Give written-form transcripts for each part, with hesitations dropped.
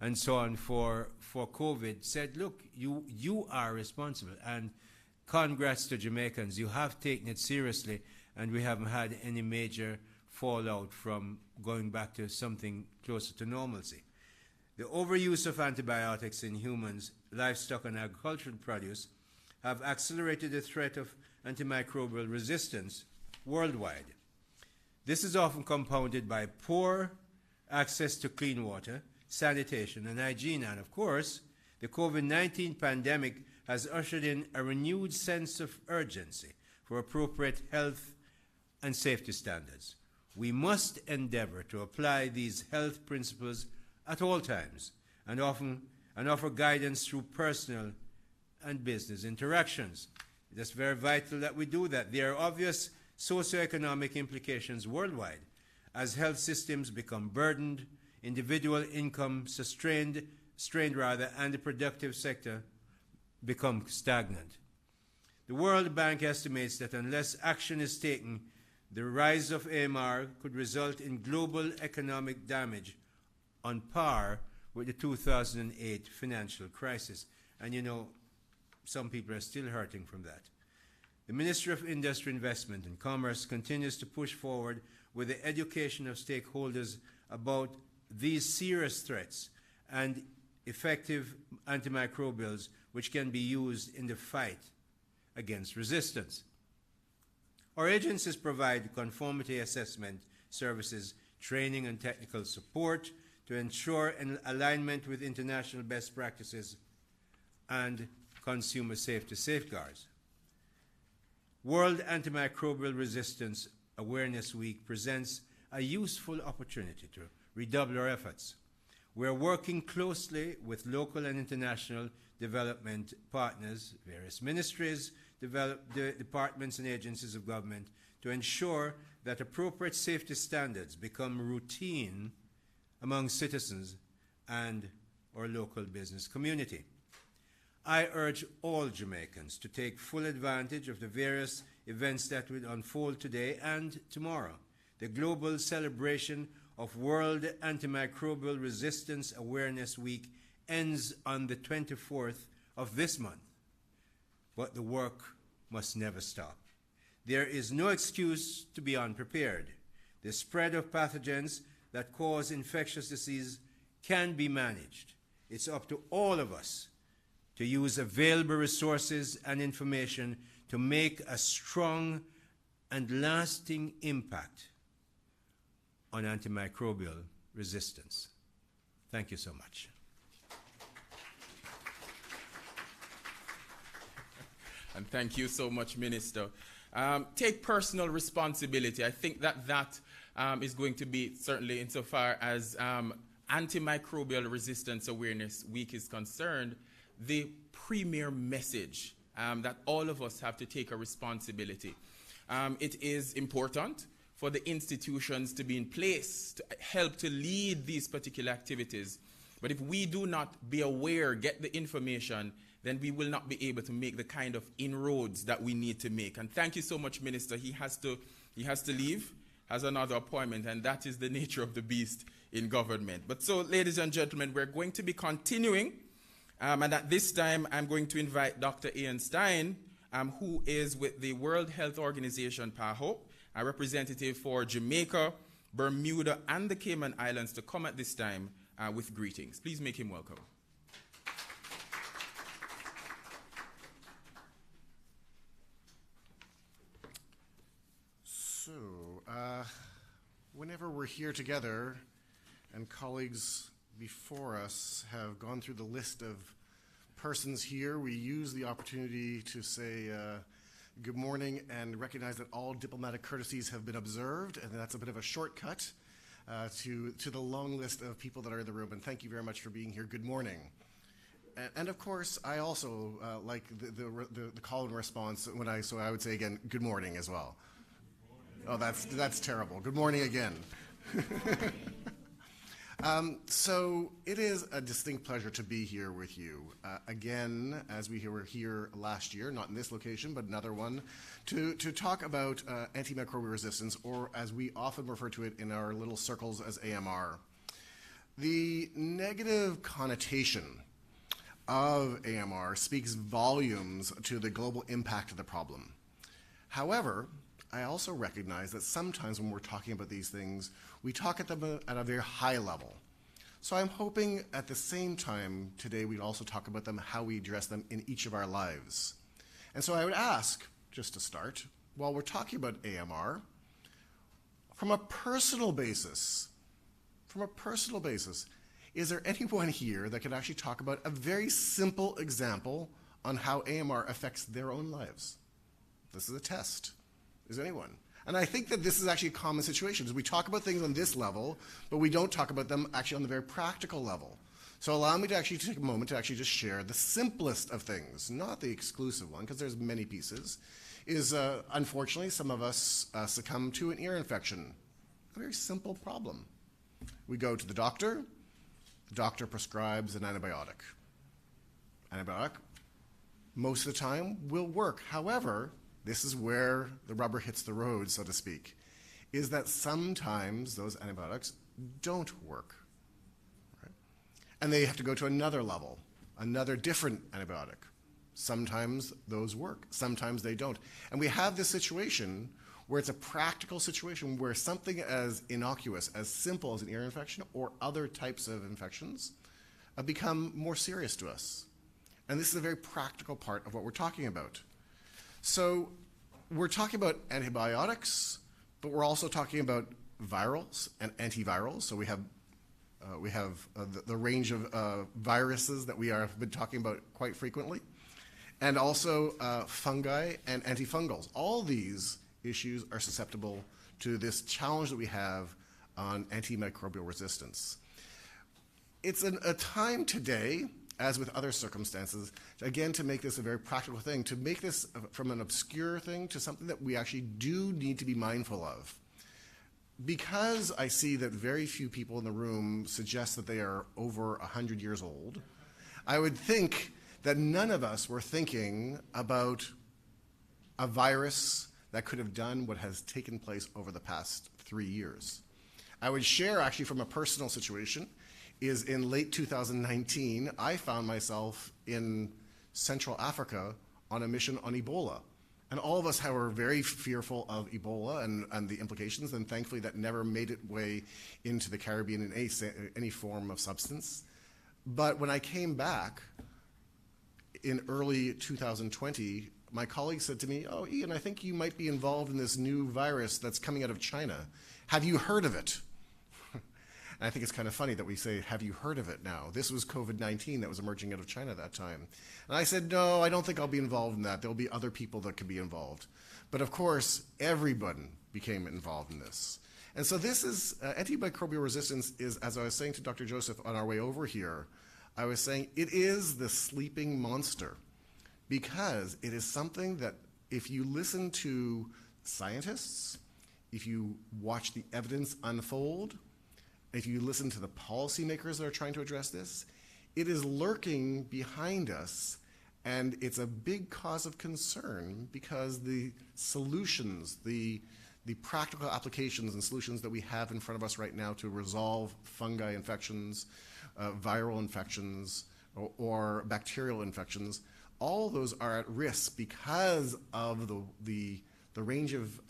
and so on for COVID said, look, you are responsible. And congrats to Jamaicans. You have taken it seriously, and we haven't had any major fallout from going back to something closer to normalcy. The overuse of antibiotics in humans, livestock, and agricultural produce have accelerated the threat of antimicrobial resistance worldwide. This is often compounded by poor access to clean water, sanitation, and hygiene. And of course, the COVID-19 pandemic has ushered in a renewed sense of urgency for appropriate health and safety standards. We must endeavor to apply these health principles at all times and offer guidance through personal and business interactions. It's very vital that we do that. There are obvious socioeconomic implications worldwide as health systems become burdened, individual income strained, and the productive sector become stagnant. The World Bank estimates that unless action is taken, the rise of AMR could result in global economic damage on par with the 2008 financial crisis. And you know, some people are still hurting from that. The Ministry of Industry, Investment and Commerce continues to push forward with the education of stakeholders about these serious threats and effective antimicrobials which can be used in the fight against resistance. Our agencies provide conformity assessment services, training and technical support to ensure an alignment with international best practices and consumer safety safeguards. World Antimicrobial Resistance Awareness Week presents a useful opportunity to redouble our efforts. We're working closely with local and international development partners, various ministries, departments and agencies of government to ensure that appropriate safety standards become routine among citizens and our local business community. I urge all Jamaicans to take full advantage of the various events that will unfold today and tomorrow. The global celebration of World Antimicrobial Resistance Awareness Week ends on the 24th of this month, but the work must never stop. There is no excuse to be unprepared. The spread of pathogens that cause infectious disease can be managed. It's up to all of us to use available resources and information to make a strong and lasting impact on antimicrobial resistance. Thank you so much. And thank you so much, Minister. Take personal responsibility. I think that is going to be, certainly insofar as Antimicrobial Resistance Awareness Week is concerned, the premier message that all of us have to take a responsibility. It is important for the institutions to be in place to help to lead these particular activities. But if we do not be aware, get the information, then we will not be able to make the kind of inroads that we need to make. And thank you so much, Minister. He has to leave, has another appointment, and that is the nature of the beast in government. But so, ladies and gentlemen, we're going to be continuing. And at this time, I'm going to invite Dr. Ian Stein, who is with the World Health Organization, PAHO, a representative for Jamaica, Bermuda, and the Cayman Islands, to come at this time with greetings. Please make him welcome. So, whenever we're here together and colleagues before us have gone through the list of persons here, we use the opportunity to say good morning and recognize that all diplomatic courtesies have been observed, and that's a bit of a shortcut to the long list of people that are in the room. And thank you very much for being here. Good morning. And of course, I also like the call and response so I would say again, good morning as well. Oh, that's terrible. Good morning again. So it is a distinct pleasure to be here with you again, as we were here last year, not in this location, but another one, to talk about antimicrobial resistance, or as we often refer to it in our little circles as AMR. The negative connotation of AMR speaks volumes to the global impact of the problem. However, I also recognize that sometimes when we're talking about these things, we talk at them at a very high level. So I'm hoping at the same time today we'd also talk about them, how we address them in each of our lives. And so I would ask, just to start, while we're talking about AMR, from a personal basis, is there anyone here that could actually talk about a very simple example on how AMR affects their own lives? This is a test. Is anyone? And I think that this is actually a common situation, is we talk about things on this level, but we don't talk about them actually on the very practical level. So allow me to actually take a moment to actually just share the simplest of things, not the exclusive one, because there's many pieces, is unfortunately some of us succumb to an ear infection. A very simple problem. We go to the doctor prescribes an antibiotic. Antibiotic, most of the time, will work. However, this is where the rubber hits the road, so to speak, is that sometimes those antibiotics don't work. Right? And they have to go to another level, another different antibiotic. Sometimes those work, sometimes they don't. And we have this situation where it's a practical situation where something as innocuous, as simple as an ear infection or other types of infections become more serious to us. And this is a very practical part of what we're talking about. So we're talking about antibiotics, but we're also talking about virals and antivirals. So we have the range of viruses that we have been talking about quite frequently, and also fungi and antifungals. All these issues are susceptible to this challenge that we have on antimicrobial resistance. It's a time today, as with other circumstances, again, to make this a very practical thing, to make this from an obscure thing to something that we actually do need to be mindful of. Because I see that very few people in the room suggest that they are over 100 years old, I would think that none of us were thinking about a virus that could have done what has taken place over the past 3 years. I would share actually from a personal situation, is in late 2019, I found myself in Central Africa on a mission on Ebola. And all of us were very fearful of Ebola and the implications, and thankfully that never made its way into the Caribbean in any form of substance. But when I came back in early 2020, my colleague said to me, "Oh, Ian, I think you might be involved in this new virus that's coming out of China. Have you heard of it?" And I think it's kind of funny that we say, "Have you heard of it?" now. This was COVID-19 that was emerging out of China at that time. And I said, "No, I don't think I'll be involved in that. There'll be other people that could be involved." But of course, everyone became involved in this. And so this is, antimicrobial resistance is, as I was saying to Dr. Joseph on our way over here, I was saying it is the sleeping monster, because it is something that if you listen to scientists, if you watch the evidence unfold, if you listen to the policymakers that are trying to address this, it is lurking behind us, and it's a big cause of concern because the solutions, the practical applications and solutions that we have in front of us right now to resolve fungi infections, viral infections, or bacterial infections, all of those are at risk because of the range of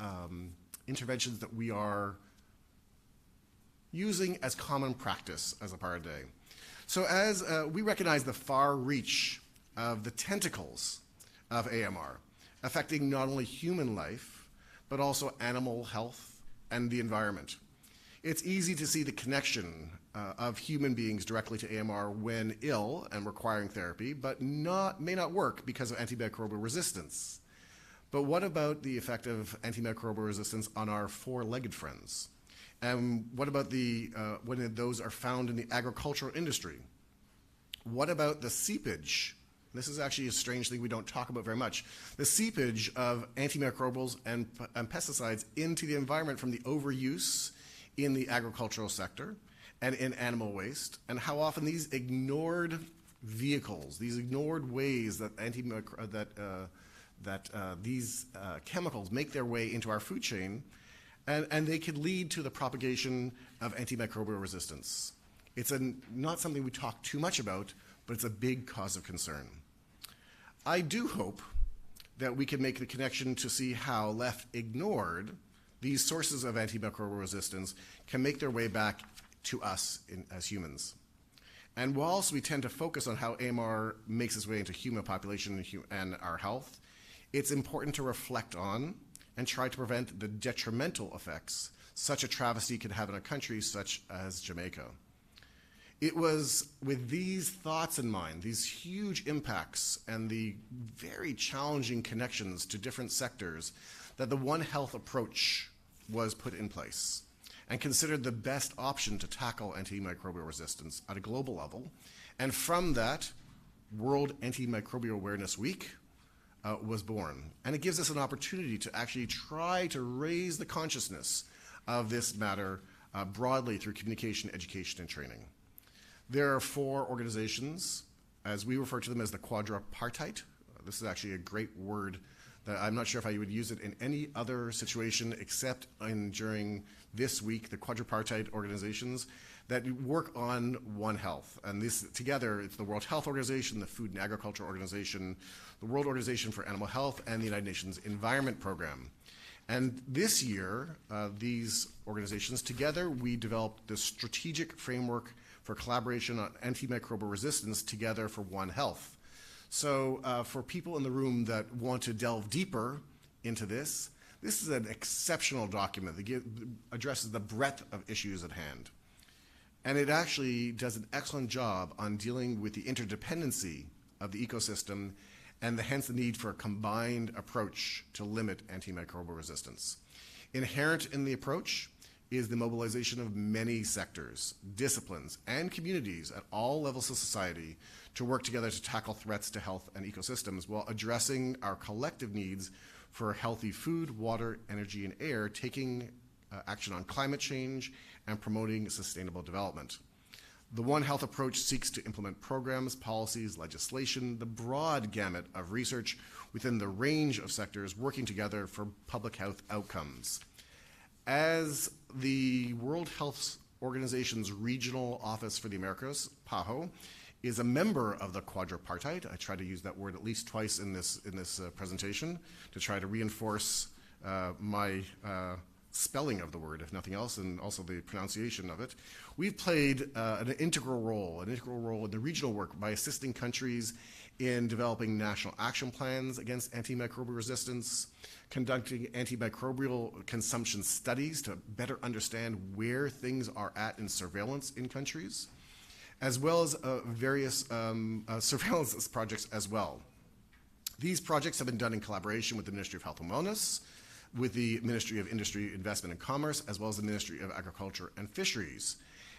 interventions that we are using as common practice as a part of the day. So as we recognize the far reach of the tentacles of AMR, affecting not only human life, but also animal health and the environment. It's easy to see the connection of human beings directly to AMR when ill and requiring therapy, but may not work because of antimicrobial resistance. But what about the effect of antimicrobial resistance on our four-legged friends? And what about when those are found in the agricultural industry? What about the seepage? This is actually a strange thing we don't talk about very much. The seepage of antimicrobials and pesticides into the environment from the overuse in the agricultural sector and in animal waste, and how often these ignored vehicles, these ignored ways that these chemicals make their way into our food chain, and they could lead to the propagation of antimicrobial resistance. It's not something we talk too much about, but it's a big cause of concern. I do hope that we can make the connection to see how, left ignored, these sources of antimicrobial resistance can make their way back to us as humans. And whilst we tend to focus on how AMR makes its way into human population and our health, it's important to reflect on and try to prevent the detrimental effects such a travesty could have in a country such as Jamaica. It was with these thoughts in mind, these huge impacts and the very challenging connections to different sectors, that the One Health approach was put in place and considered the best option to tackle antimicrobial resistance at a global level. And from that, World Antimicrobial Awareness Week was born. And it gives us an opportunity to actually try to raise the consciousness of this matter broadly through communication, education, and training. There are 4 organizations, as we refer to them as the quadripartite. This is actually a great word that I'm not sure if I would use it in any other situation except during this week, the quadripartite organizations that work on One Health. And this together, it's the World Health Organization, the Food and Agriculture Organization, the World Organization for Animal Health, and the United Nations Environment Program. And this year, these organizations together, we developed the strategic framework for collaboration on antimicrobial resistance together for One Health. So for people in the room that want to delve deeper into this is an exceptional document that addresses the breadth of issues at hand. And it actually does an excellent job on dealing with the interdependency of the ecosystem and hence the need for a combined approach to limit antimicrobial resistance. Inherent in the approach is the mobilization of many sectors, disciplines, and communities at all levels of society to work together to tackle threats to health and ecosystems while addressing our collective needs for healthy food, water, energy, and air, taking action on climate change, and promoting sustainable development. The One Health approach seeks to implement programs, policies, legislation, the broad gamut of research within the range of sectors working together for public health outcomes. As the World Health Organization's Regional Office for the Americas, PAHO, is a member of the quadripartite. I try to use that word at least twice in this presentation to try to reinforce my spelling of the word, if nothing else, and also the pronunciation of it. We've played an integral role in the regional work by assisting countries in developing national action plans against antimicrobial resistance, conducting antimicrobial consumption studies to better understand where things are at in surveillance in countries, as well as various surveillance projects as well. These projects have been done in collaboration with the Ministry of Health and Wellness, with the Ministry of Industry, Investment and Commerce, as well as the Ministry of Agriculture and Fisheries.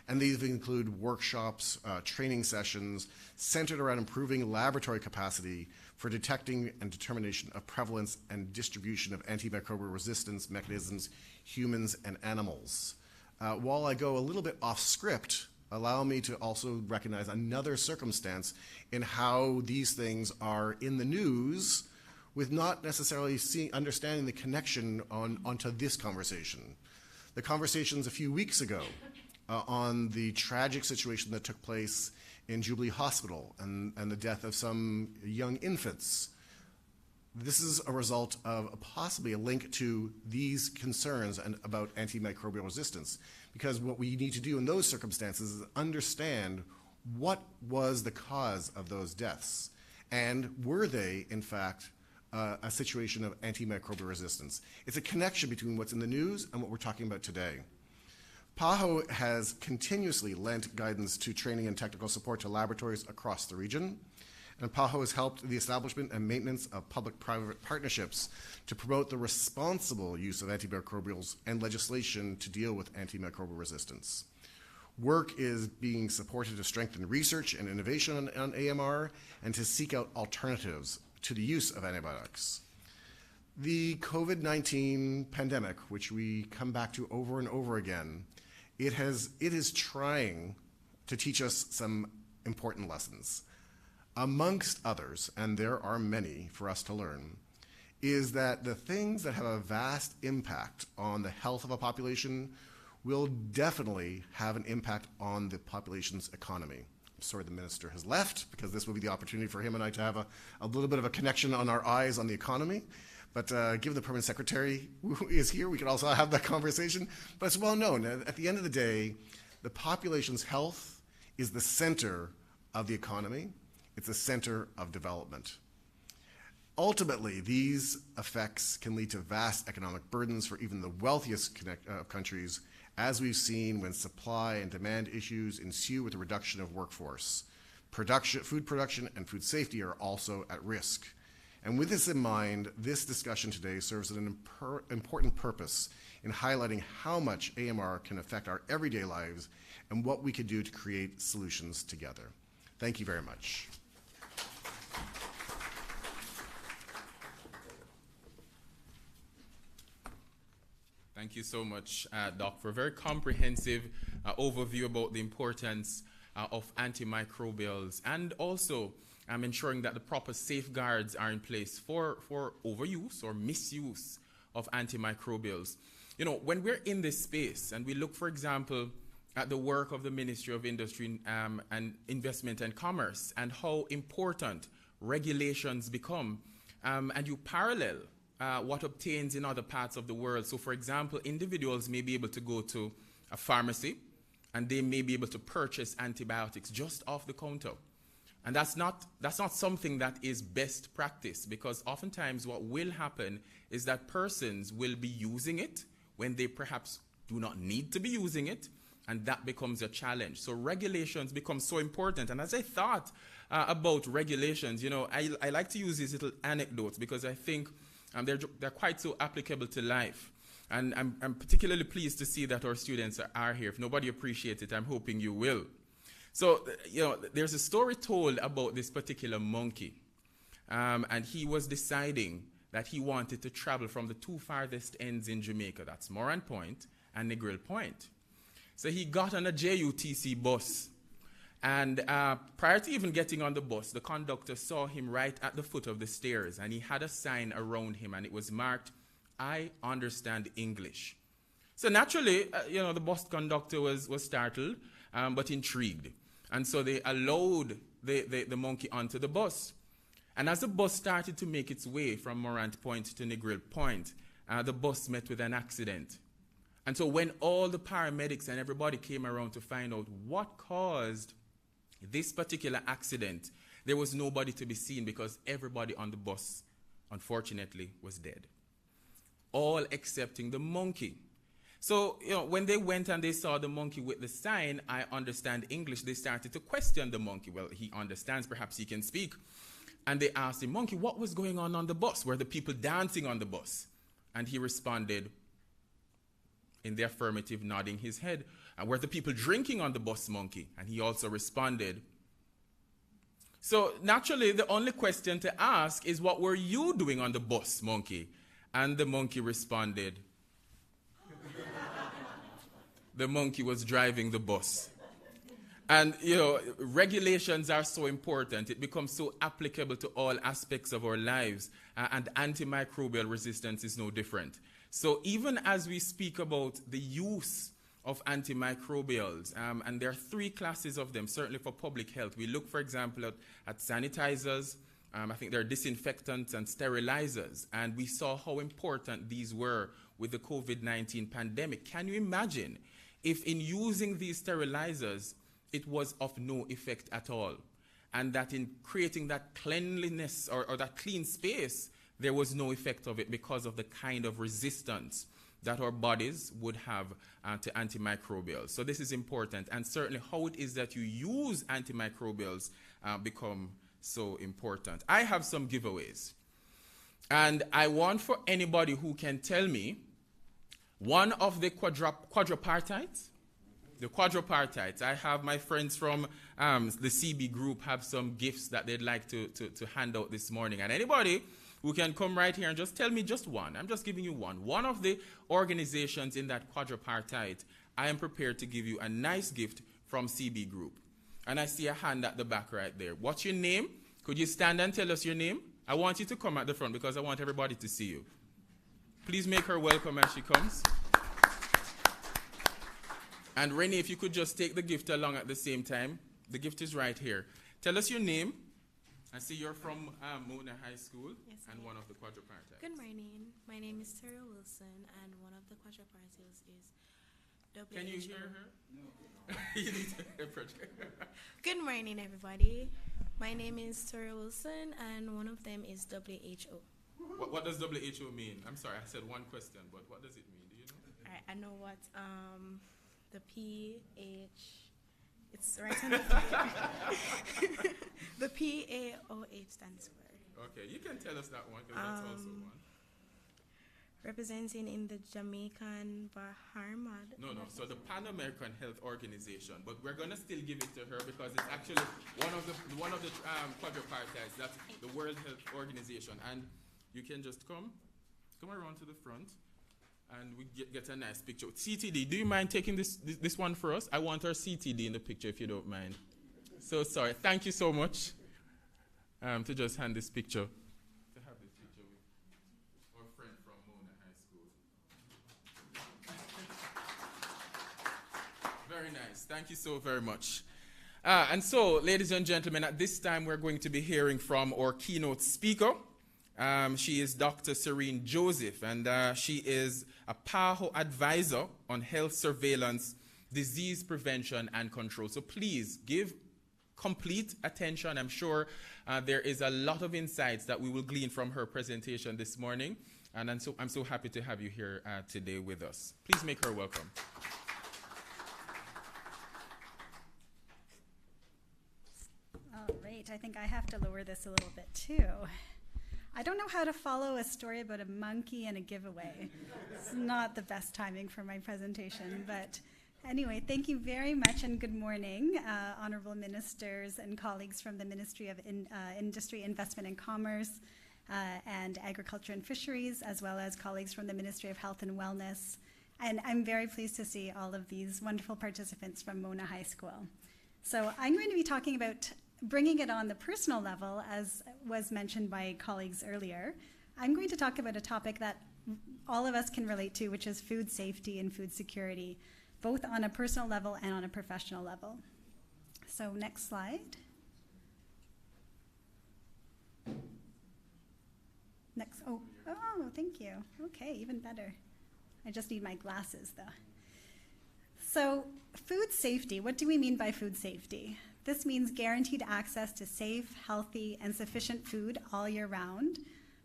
And these include workshops, training sessions centered around improving laboratory capacity for detecting and determination of prevalence and distribution of antimicrobial resistance mechanisms, humans and animals. While I go a little bit off script, allow me to also recognize another circumstance in how these things are in the news with not necessarily understanding the connection onto this conversation. The conversations a few weeks ago on the tragic situation that took place in Jubilee Hospital and the death of some young infants. This is a result of possibly a link to these concerns about antimicrobial resistance, because what we need to do in those circumstances is understand what was the cause of those deaths, and were they, in fact, a situation of antimicrobial resistance. It's a connection between what's in the news and what we're talking about today. PAHO has continuously lent guidance to training and technical support to laboratories across the region, and PAHO has helped the establishment and maintenance of public-private partnerships to promote the responsible use of antimicrobials and legislation to deal with antimicrobial resistance. Work is being supported to strengthen research and innovation on AMR and to seek out alternatives to the use of antibiotics. The COVID-19 pandemic, which we come back to over and over again, it is trying to teach us some important lessons. Amongst others, and there are many for us to learn, is that the things that have a vast impact on the health of a population, will definitely have an impact on the population's economy. I'm sorry the minister has left, because this will be the opportunity for him and I to have a little bit of a connection on our eyes on the economy. But given the permanent secretary who is here, we could also have that conversation. But it's well known, at the end of the day, the population's health is the center of the economy. It's the center of development. Ultimately, these effects can lead to vast economic burdens for even the wealthiest countries, as we've seen when supply and demand issues ensue with the reduction of workforce. Food production and food safety are also at risk. And with this in mind, this discussion today serves an important purpose in highlighting how much AMR can affect our everyday lives and what we can do to create solutions together. Thank you very much. Thank you so much, Doc, for a very comprehensive overview about the importance of antimicrobials, and also ensuring that the proper safeguards are in place for overuse or misuse of antimicrobials. You know, when we're in this space and we look, for example, at the work of the Ministry of Industry and Investment and Commerce and how important regulations become, and you parallel what obtains in other parts of the world. So, for example, individuals may be able to go to a pharmacy and they may be able to purchase antibiotics just off the counter. And that's not something that is best practice, because oftentimes what will happen is that persons will be using it when they perhaps do not need to be using it, and that becomes a challenge. So regulations become so important. And as I thought about regulations, you know, I like to use these little anecdotes because I think they're quite so applicable to life. And I'm particularly pleased to see that our students are here. If nobody appreciates it, I'm hoping you will. So, you know, there's a story told about this particular monkey. And he was deciding that he wanted to travel from the two farthest ends in Jamaica. That's Morant Point and Negril Point. So he got on a JUTC bus. And prior to even getting on the bus, the conductor saw him right at the foot of the stairs. And he had a sign around him, and it was marked, "I understand English." So naturally, you know, the bus conductor was startled, but intrigued. And so they allowed the monkey onto the bus. And as the bus started to make its way from Morant Point to Negril Point, the bus met with an accident. And so when all the paramedics and everybody came around to find out what caused this particular accident, there was nobody to be seen, because everybody on the bus, unfortunately, was dead. All excepting the monkey. So, you know, when they went and they saw the monkey with the sign, "I understand English," they started to question the monkey. Well, he understands, perhaps he can speak. And they asked the monkey, what was going on the bus? Were the people dancing on the bus? And he responded in the affirmative, nodding his head. And were the people drinking on the bus, monkey? And he also responded. So naturally, the only question to ask is, what were you doing on the bus, monkey? And the monkey responded, the monkey was driving the bus. And, you know, regulations are so important. It becomes so applicable to all aspects of our lives. And antimicrobial resistance is no different. So even as we speak about the use of antimicrobials, and there are three classes of them, certainly for public health. We look, for example, at sanitizers. I think there are disinfectants and sterilizers. And we saw how important these were with the COVID-19 pandemic. Can you imagine if in using these sterilizers, it was of no effect at all, and that in creating that cleanliness or that clean space, there was no effect of it because of the kind of resistance that our bodies would have to antimicrobials. So this is important, and certainly how it is that you use antimicrobials become so important. I have some giveaways, and I want for anybody who can tell me one of the quadripartites. The quadripartites. I have my friends from the CB group have some gifts that they'd like to hand out this morning. And anybody who can come right here and just tell me just one. I'm just giving you one. One of the organizations in that quadripartite, I am prepared to give you a nice gift from CB group. And I see a hand at the back right there. What's your name? Could you stand and tell us your name? I want you to come at the front because I want everybody to see you. Please make her welcome as she comes. And Renee, if you could just take the gift along at the same time. The gift is right here. Tell us your name. I see you're from Mona High School, Yes, and I one am. of the quadripartites. Good morning. My name is Sarah Wilson, and one of the quadripartites is WHO. Can you hear her? No. You need to project. Good morning, everybody. My name is Sarah Wilson, and one of them is WHO. What does WHO mean? I'm sorry, I said one question, but what does it mean? Do you know? All right, I know what the it's right on the paper. The PAOH stands for. Okay, you can tell us that one, because that's also one. Representing in the Jamaican Bahamas. No, so the Pan American Health Organization, but we're gonna still give it to her because it's actually one of the quadripartites. That's the World Health Organization, and you can just come around to the front, and we get a nice picture. CTD, do you mind taking this one for us? I want our CTD in the picture, if you don't mind. So sorry. Thank you so much. To just hand this picture. Very nice. Thank you so very much. And so, ladies and gentlemen, at this time we're going to be hearing from our keynote speaker. She is Dr. Serene Joseph, and she is a PAHO advisor on health surveillance, disease prevention, and control. So please give complete attention. I'm sure there is a lot of insights that we will glean from her presentation this morning. And I'm so happy to have you here today with us. Please make her welcome. All right, I think I have to lower this a little bit too. I don't know how to follow a story about a monkey and a giveaway. It's not the best timing for my presentation, but anyway, thank you very much and good morning, honorable ministers and colleagues from the Ministry of Industry, Investment and Commerce and Agriculture and Fisheries, as well as colleagues from the Ministry of Health and Wellness. And I'm very pleased to see all of these wonderful participants from Mona High School. So I'm going to be talking about bringing it on the personal level, as was mentioned by colleagues earlier. I'm going to talk about a topic that all of us can relate to, which is food safety and food security, both on a personal level and on a professional level. So next slide. Next, oh, thank you. Okay, even better. I just need my glasses though. So food safety, what do we mean by food safety? This means guaranteed access to safe, healthy, and sufficient food all year round,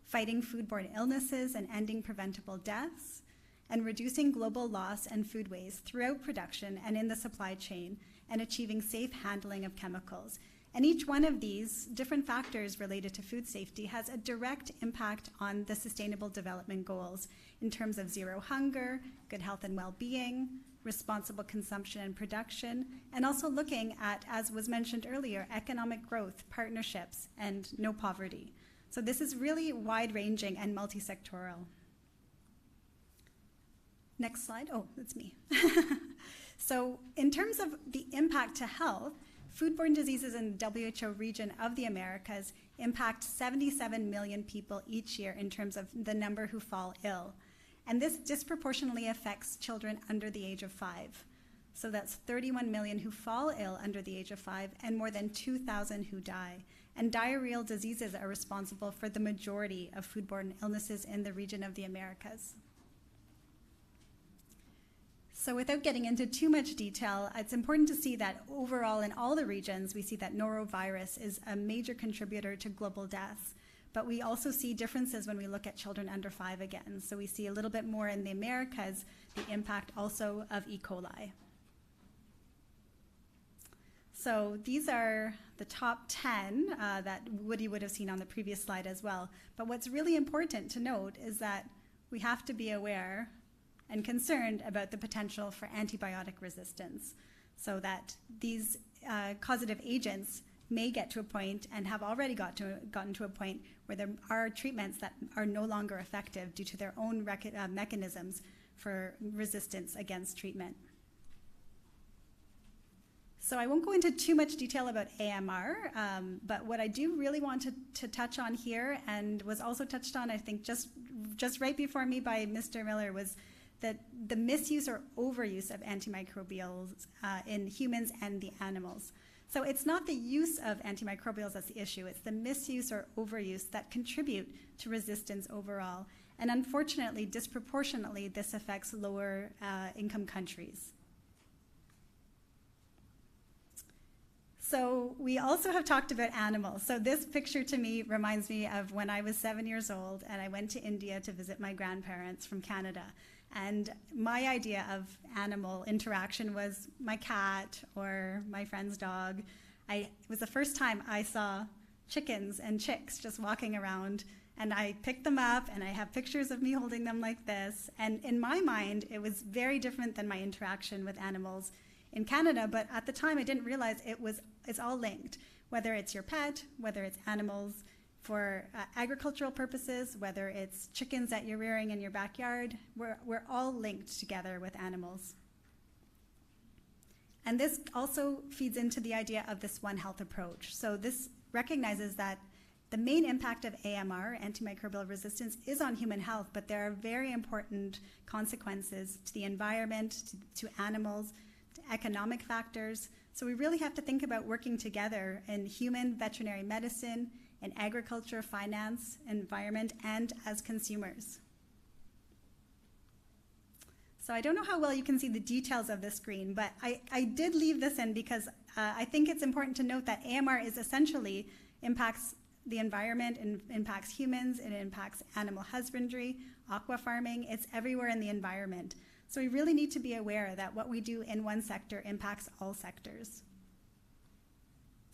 fighting foodborne illnesses and ending preventable deaths, and reducing global loss and food waste throughout production and in the supply chain, and achieving safe handling of chemicals. And each one of these different factors related to food safety has a direct impact on the Sustainable Development Goals in terms of zero hunger, good health and well-being, responsible consumption and production, and also looking at, as was mentioned earlier, economic growth, partnerships, and no poverty. So this is really wide-ranging and multi-sectoral. Next slide. Oh, that's me. So in terms of the impact to health, foodborne diseases in the WHO region of the Americas impact 77 million people each year in terms of the number who fall ill. And this disproportionately affects children under the age of 5. So that's 31 million who fall ill under the age of 5 and more than 2,000 who die. And diarrheal diseases are responsible for the majority of foodborne illnesses in the region of the Americas. So without getting into too much detail, it's important to see that overall in all the regions, we see that norovirus is a major contributor to global deaths. But we also see differences when we look at children under 5 again. So we see a little bit more in the Americas, the impact also of E. coli. So these are the top 10 that Woody would have seen on the previous slide as well. But what's really important to note is that we have to be aware and concerned about the potential for antibiotic resistance, so that these causative agents may get to a point and have already gotten to a point where there are treatments that are no longer effective due to their own mechanisms for resistance against treatment. So I won't go into too much detail about AMR, but what I do really want to touch on here, and was also touched on, I think, just right before me by Mr. Miller, was the misuse or overuse of antimicrobials in humans and the animals. So it's not the use of antimicrobials that's the issue, it's the misuse or overuse that contribute to resistance overall. And unfortunately, disproportionately, this affects lower income countries. So we also have talked about animals. So this picture to me reminds me of when I was 7 years old and I went to India to visit my grandparents from Canada. And my idea of animal interaction was my cat or my friend's dog. It was the first time I saw chickens and chicks just walking around, and I picked them up and I have pictures of me holding them like this. And in my mind, it was very different than my interaction with animals in Canada, but at the time I didn't realize it's all linked, whether it's your pet, whether it's animals for agricultural purposes, whether it's chickens that you're rearing in your backyard, we're all linked together with animals. And this also feeds into the idea of this One Health approach. So this recognizes that the main impact of AMR, antimicrobial resistance, is on human health, but there are very important consequences to the environment, to animals, to economic factors. So we really have to think about working together in human veterinary medicine, in agriculture, finance, environment, and as consumers. So I don't know how well you can see the details of this screen, but I did leave this in because I think it's important to note that AMR is essentially impacts the environment and impacts humans, it impacts animal husbandry, aqua farming, it's everywhere in the environment. So we really need to be aware that what we do in one sector impacts all sectors.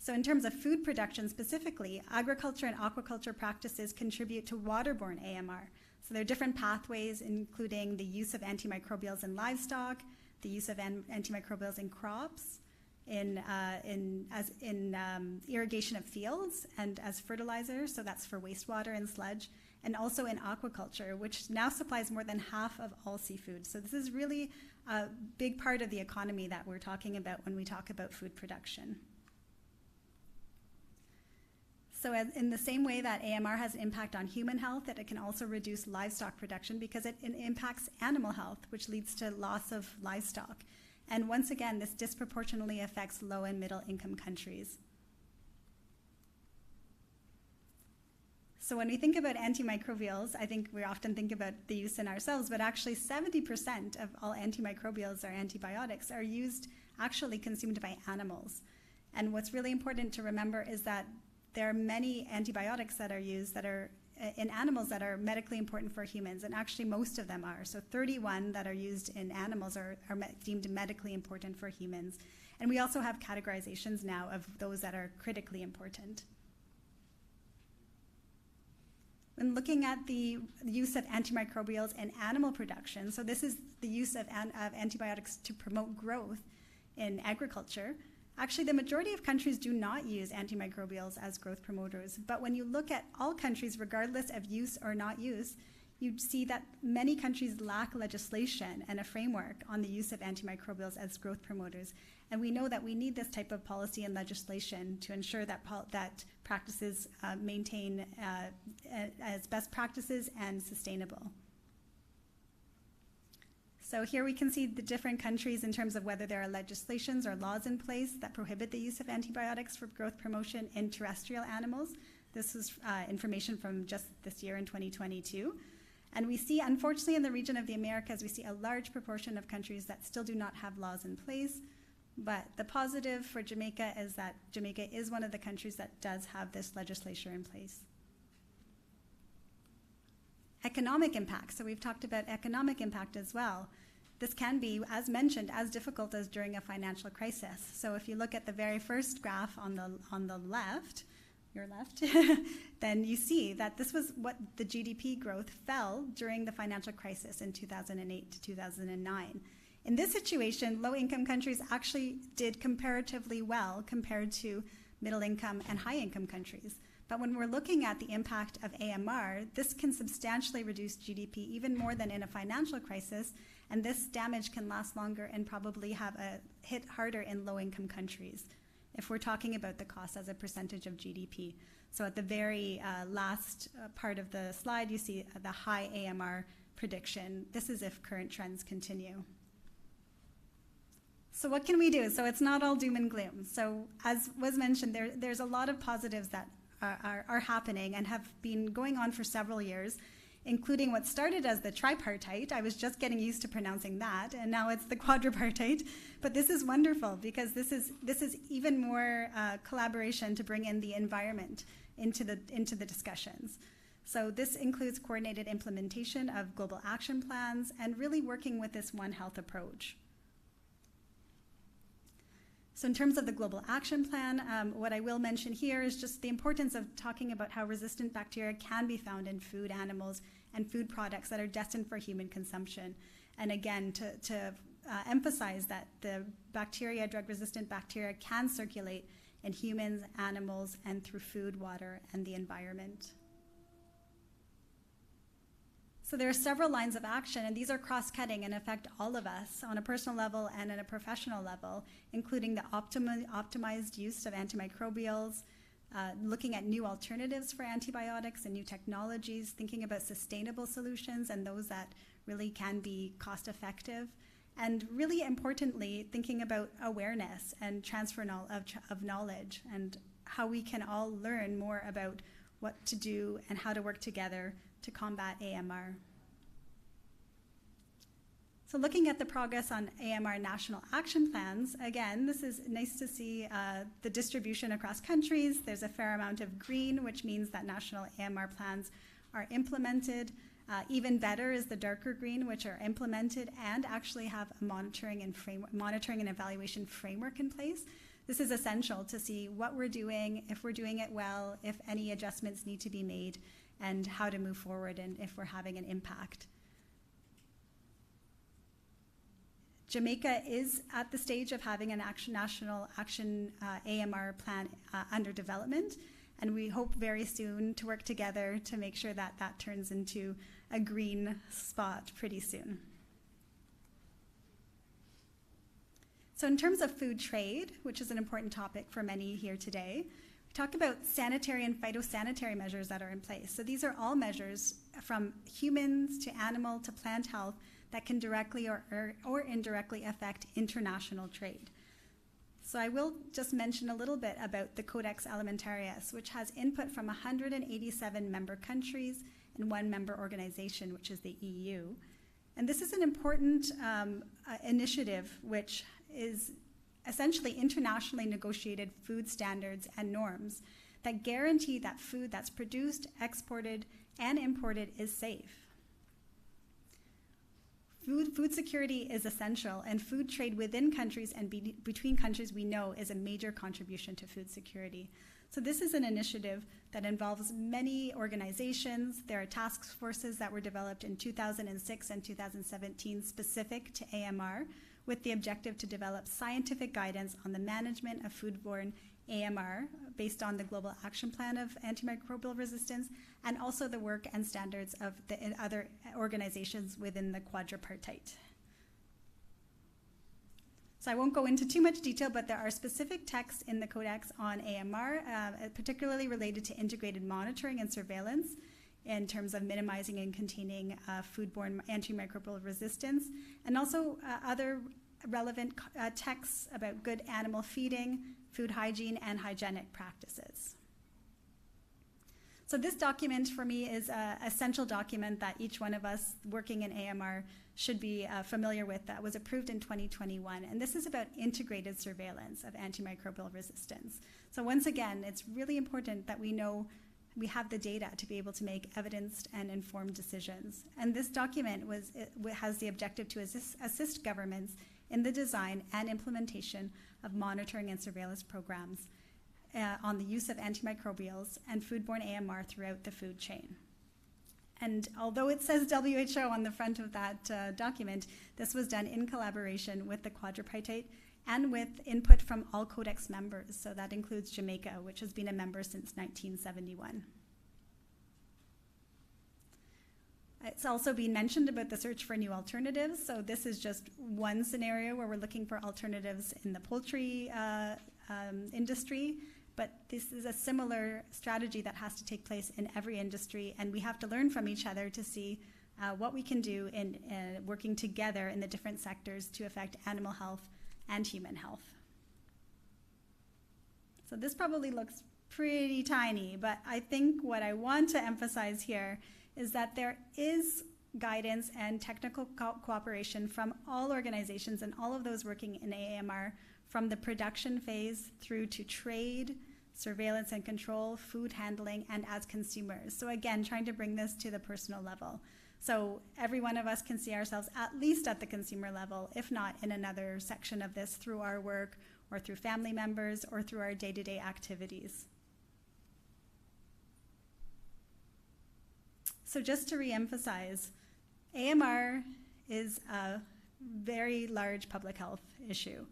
So in terms of food production specifically, agriculture and aquaculture practices contribute to waterborne AMR. So there are different pathways, including the use of antimicrobials in livestock, the use of antimicrobials in crops, in irrigation of fields and as fertilizer, so that's for wastewater and sludge, and also in aquaculture, which now supplies more than half of all seafood. So this is really a big part of the economy that we're talking about when we talk about food production. So in the same way that AMR has an impact on human health, that it can also reduce livestock production because it impacts animal health, which leads to loss of livestock. And once again, this disproportionately affects low and middle income countries. So when we think about antimicrobials, I think we often think about the use in ourselves, but actually 70% of all antimicrobials or antibiotics are actually consumed by animals. And what's really important to remember is that there are many antibiotics that are used that are in animals that are medically important for humans, and actually most of them are. So 31 that are used in animals are deemed medically important for humans. And we also have categorizations now of those that are critically important. When looking at the use of antimicrobials in animal production, so this is the use of antibiotics to promote growth in agriculture. Actually, the majority of countries do not use antimicrobials as growth promoters, but when you look at all countries, regardless of use or not use, you'd see that many countries lack legislation and a framework on the use of antimicrobials as growth promoters. And we know that we need this type of policy and legislation to ensure that practices maintain as best practices and sustainable. So here we can see the different countries in terms of whether there are legislations or laws in place that prohibit the use of antibiotics for growth promotion in terrestrial animals. This is information from just this year in 2022. And we see, unfortunately, in the region of the Americas, we see a large proportion of countries that still do not have laws in place. But the positive for Jamaica is that Jamaica is one of the countries that does have this legislation in place. Economic impact. So we've talked about economic impact as well. This can be, as mentioned, as difficult as during a financial crisis. So if you look at the very first graph on the left, your left, then you see that this was what the GDP growth fell during the financial crisis in 2008 to 2009. In this situation, low-income countries actually did comparatively well compared to middle-income and high-income countries. But when we're looking at the impact of AMR, this can substantially reduce GDP even more than in a financial crisis, and this damage can last longer and probably have a hit harder in low-income countries if we're talking about the cost as a percentage of GDP. So at the very last part of the slide, you see the high AMR prediction. This is if current trends continue. So what can we do? So it's not all doom and gloom. So as was mentioned, there's a lot of positives that are happening and have been going on for several years, including what started as the tripartite. I was just getting used to pronouncing that, and now it's the quadripartite. But this is wonderful because this is even more collaboration to bring in the environment into the discussions. So this includes coordinated implementation of global action plans and really working with this One Health approach. So in terms of the Global Action Plan, what I will mention here is just the importance of talking about how resistant bacteria can be found in food, animals, and food products that are destined for human consumption. And again, to emphasize that the bacteria, drug-resistant bacteria, can circulate in humans, animals, and through food, water, and the environment. So there are several lines of action, and these are cross-cutting and affect all of us on a personal level and at a professional level, including the optimized use of antimicrobials, looking at new alternatives for antibiotics and new technologies, thinking about sustainable solutions and those that really can be cost-effective, and really importantly, thinking about awareness and transfer of knowledge and how we can all learn more about what to do and how to work together to combat AMR. So looking at the progress on AMR national action plans, again, this is nice to see the distribution across countries. There's a fair amount of green, which means that national AMR plans are implemented. Even better is the darker green, which are implemented and actually have a monitoring and evaluation framework in place. This is essential to see what we're doing, if we're doing it well, if any adjustments need to be made, and how to move forward and if we're having an impact. Jamaica is at the stage of having an national action AMR plan under development, and we hope very soon to work together to make sure that that turns into a green spot pretty soon. So in terms of food trade, which is an important topic for many here today, talk about sanitary and phytosanitary measures that are in place. So these are all measures from humans to animal to plant health that can directly or indirectly affect international trade. So I will just mention a little bit about the Codex Alimentarius, which has input from 187 member countries and one member organization, which is the EU. And this is an important initiative which is essentially internationally negotiated food standards and norms that guarantee that food that's produced, exported, and imported is safe. Food security is essential, and food trade within countries and between countries we know is a major contribution to food security. So this is an initiative that involves many organizations. There are task forces that were developed in 2006 and 2017 specific to AMR, with the objective to develop scientific guidance on the management of foodborne AMR based on the Global Action Plan of Antimicrobial Resistance, and also the work and standards of the other organizations within the quadripartite. So I won't go into too much detail, but there are specific texts in the Codex on AMR, particularly related to integrated monitoring and surveillance in terms of minimizing and containing foodborne antimicrobial resistance, and also other relevant texts about good animal feeding, food hygiene, and hygienic practices. So this document for me is an essential document that each one of us working in AMR should be familiar with, that was approved in 2021. And this is about integrated surveillance of antimicrobial resistance. So once again, it's really important that we know we have the data to be able to make evidenced and informed decisions. And this document has the objective to assist governments in the design and implementation of monitoring and surveillance programs on the use of antimicrobials and foodborne AMR throughout the food chain. And although it says WHO on the front of that document, this was done in collaboration with the quadripartite and with input from all Codex members. So that includes Jamaica, which has been a member since 1971. It's also been mentioned about the search for new alternatives. So this is just one scenario where we're looking for alternatives in the poultry industry. But this is a similar strategy that has to take place in every industry, and we have to learn from each other to see what we can do in working together in the different sectors to affect animal health and human health. So this probably looks pretty tiny, but I think what I want to emphasize here is that there is guidance and technical cooperation from all organizations and all of those working in AAMR, from the production phase through to trade, surveillance and control, food handling, and as consumers. So again, trying to bring this to the personal level. So every one of us can see ourselves at least at the consumer level, if not in another section of this through our work or through family members or through our day-to-day activities. So just to reemphasize, AMR is a very large public health issue.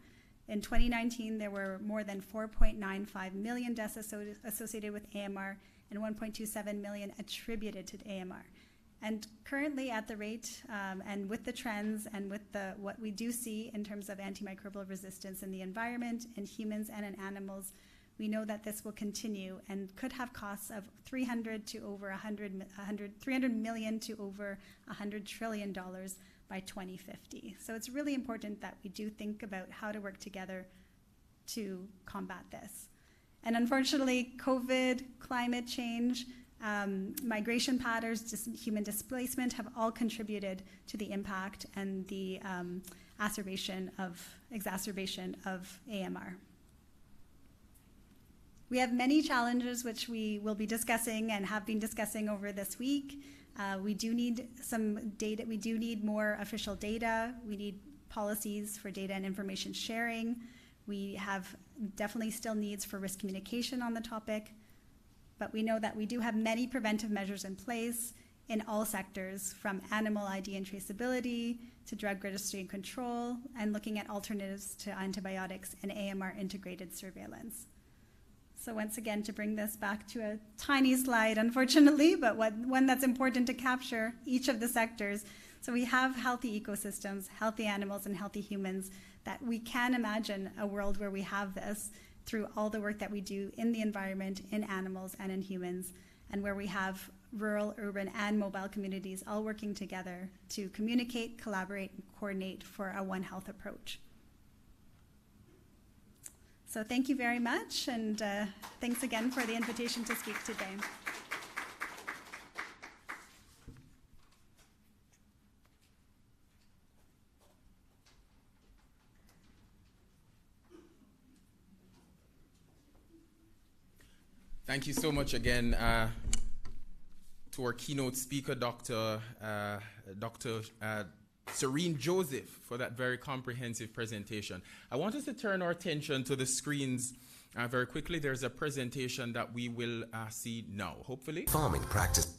In 2019, there were more than 4.95 million deaths associated with AMR and 1.27 million attributed to AMR. And currently at the rate and with the trends and with what we do see in terms of antimicrobial resistance in the environment, in humans and in animals, we know that this will continue and could have costs of $300 million to over $100 trillion by 2050. So it's really important that we do think about how to work together to combat this. And unfortunately, COVID, climate change, migration patterns, human displacement have all contributed to the impact and the exacerbation of AMR. We have many challenges which we will be discussing and have been discussing over this week. We do need some data. We do need more official data. We need policies for data and information sharing. We have definitely still needs for risk communication on the topic. But we know that we do have many preventive measures in place in all sectors, from animal ID and traceability to drug registry and control, and looking at alternatives to antibiotics and AMR integrated surveillance. So once again, to bring this back to a tiny slide, unfortunately, but one that's important to capture each of the sectors. So we have healthy ecosystems, healthy animals, and healthy humans, that we can imagine a world where we have this through all the work that we do in the environment, in animals, and in humans, and where we have rural, urban, and mobile communities all working together to communicate, collaborate, and coordinate for a One Health approach. So thank you very much, and thanks again for the invitation to speak today. Thank you so much again to our keynote speaker, Dr. Serene Joseph, for that very comprehensive presentation. I want us to turn our attention to the screens very quickly. There's a presentation that we will see now, hopefully. Farming practice.